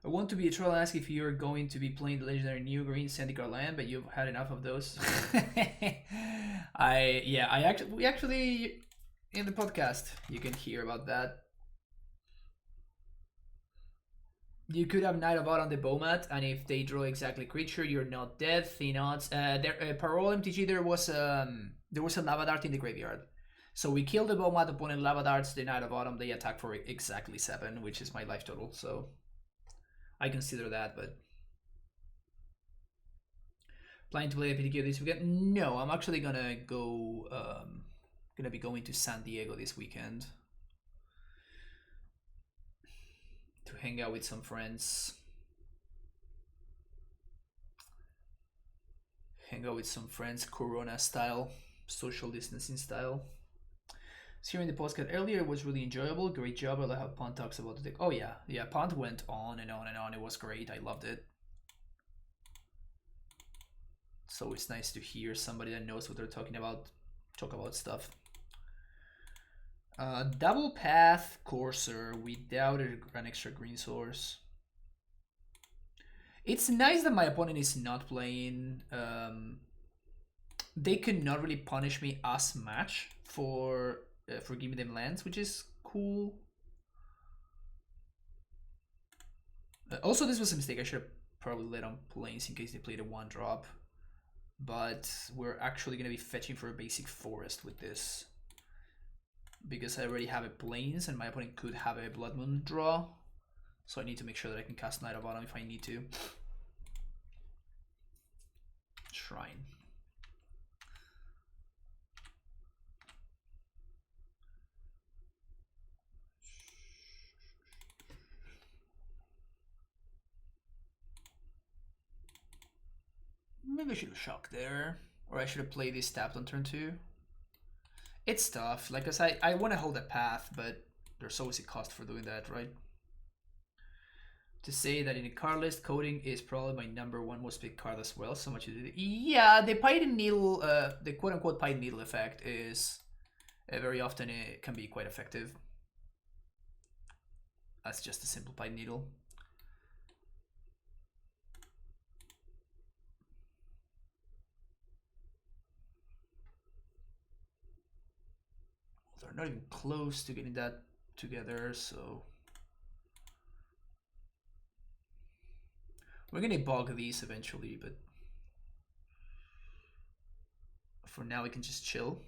I want to be a troll and ask if you're going to be playing the legendary new green Zendikar land, but you've had enough of those. We actually in the podcast you can hear about that. You could have Knight of Autumn the Bowmat, and if they draw exactly creature, you're not dead. Thin odds. Parole MTG, there was a Lava Dart in the graveyard. So we kill the Bowmat, opponent Lava Darts, the Knight of Autumn, they attack for exactly 7, which is my life total, so I consider that, but... Planning to play a PTQ this weekend? No, I'm actually gonna go... gonna be going to San Diego this weekend. To hang out with some friends. Hang out with some friends, Corona style, social distancing style. So here in the podcast earlier, it was really enjoyable. Great job. I love how Pont talks about the deck. Oh yeah, Pont went on and on and on. It was great. I loved it. So it's nice to hear somebody that knows what they're talking about talk about stuff. Double path Courser without an extra green source. It's nice that my opponent is not playing. They could not really punish me as much for giving them lands, which is cool. Also, this was a mistake. I should have probably let on planes in case they played a 1-drop. but we're actually going to be fetching for a basic forest with this. Because I already have a plains and my opponent could have a Blood Moon draw. So I need to make sure that I can cast Knight of Autumn if I need to. Shrine. Maybe I should have shocked there. Or I should have played this tapped on turn 2. It's tough. Like I said, I want to hold a path, but there's always a cost for doing that, right? To say that in a card list, coding is probably my #1 most picked card as well. So much. Yeah, the Python Needle, the quote-unquote Python Needle effect is very often it can be quite effective. That's just a simple Python Needle. They're not even close to getting that together, so we're gonna bog these eventually, but for now we can just chill.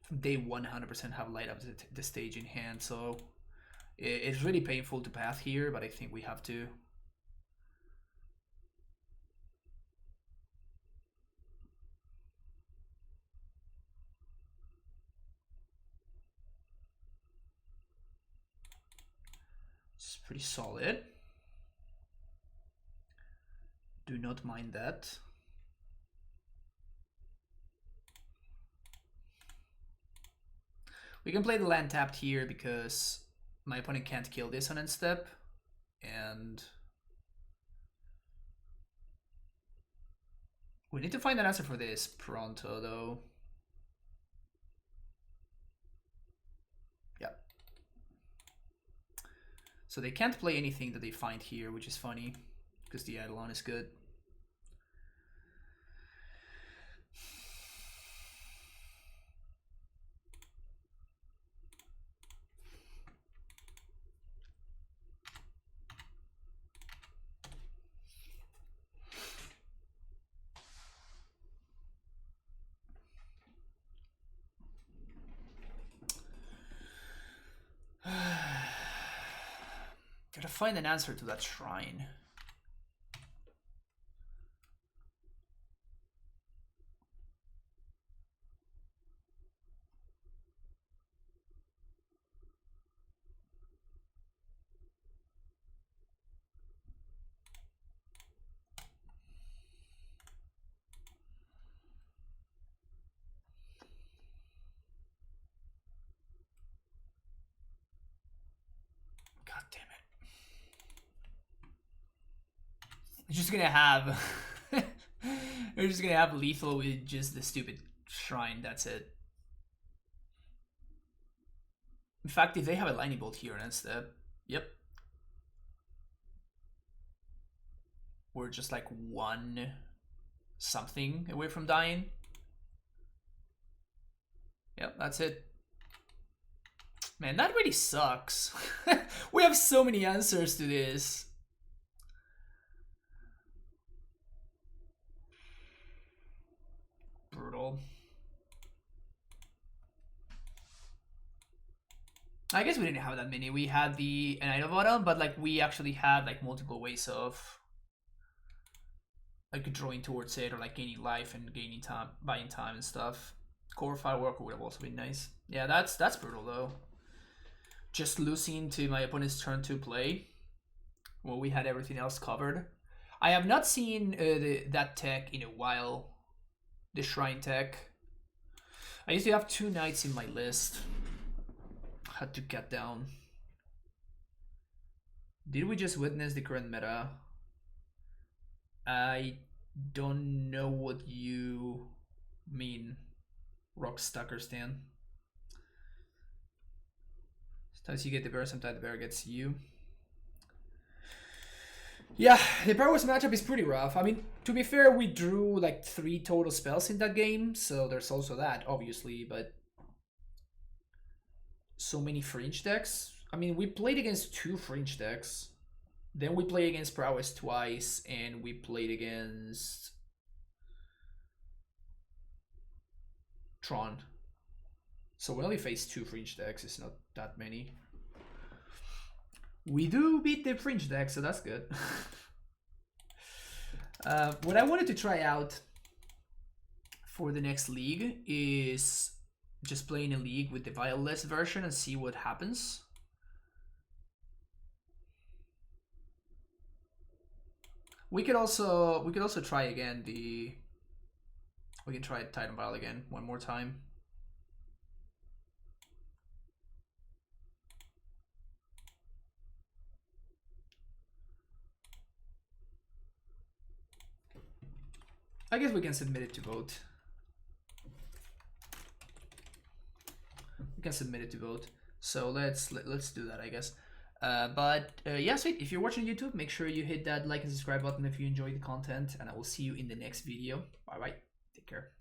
From day 100% have light up the stage in hand, so it's really painful to path here, but I think we have to. It's pretty solid. Do not mind that. We can play the land tapped here because my opponent can't kill this on end step, and we need to find an answer for this pronto though. Yeah. So they can't play anything that they find here, which is funny because the Eidolon is good. Gotta find an answer to that shrine. God damn it. It's just gonna have we're just gonna have lethal with just the stupid shrine, that's it. In fact, if they have a lightning bolt here on end step, yep. We're just like one something away from dying. Yep, that's it. Man, that really sucks. We have so many answers to this. Brutal. I guess we didn't have that many. We had the Knight of Autumn, but like we actually had like multiple ways of like drawing towards it or like gaining life and gaining time, buying time and stuff. Core Fireworker would have also been nice. Yeah, that's brutal though. Just losing to my opponent's turn 2 play. Well, we had everything else covered. I have not seen that tech in a while. The Shrine tech. I used to have 2 knights in my list. Had to cut down. Did we just witness the current meta? I don't know what you mean, Rockstucker Stan. Sometimes you get the bear, sometimes the bear gets you. Yeah, the Prowess matchup is pretty rough. I mean, to be fair, we drew like 3 total spells in that game, so there's also that, obviously, but so many fringe decks. I mean, we played against 2 fringe decks. Then we played against Prowess twice, and we played against Tron. So we only faced 2 fringe decks, it's not that many. We do beat the fringe deck, so that's good. What I wanted to try out for the next league is just playing a league with the Vial-less version and see what happens. We could also try again we can try Titan Vial again one more time. I guess we can submit it to vote. We can submit it to vote. So let's do that, I guess. Yeah, sweet. If you're watching YouTube, make sure you hit that like and subscribe button if you enjoy the content, and I will see you in the next video. Bye bye. Take care.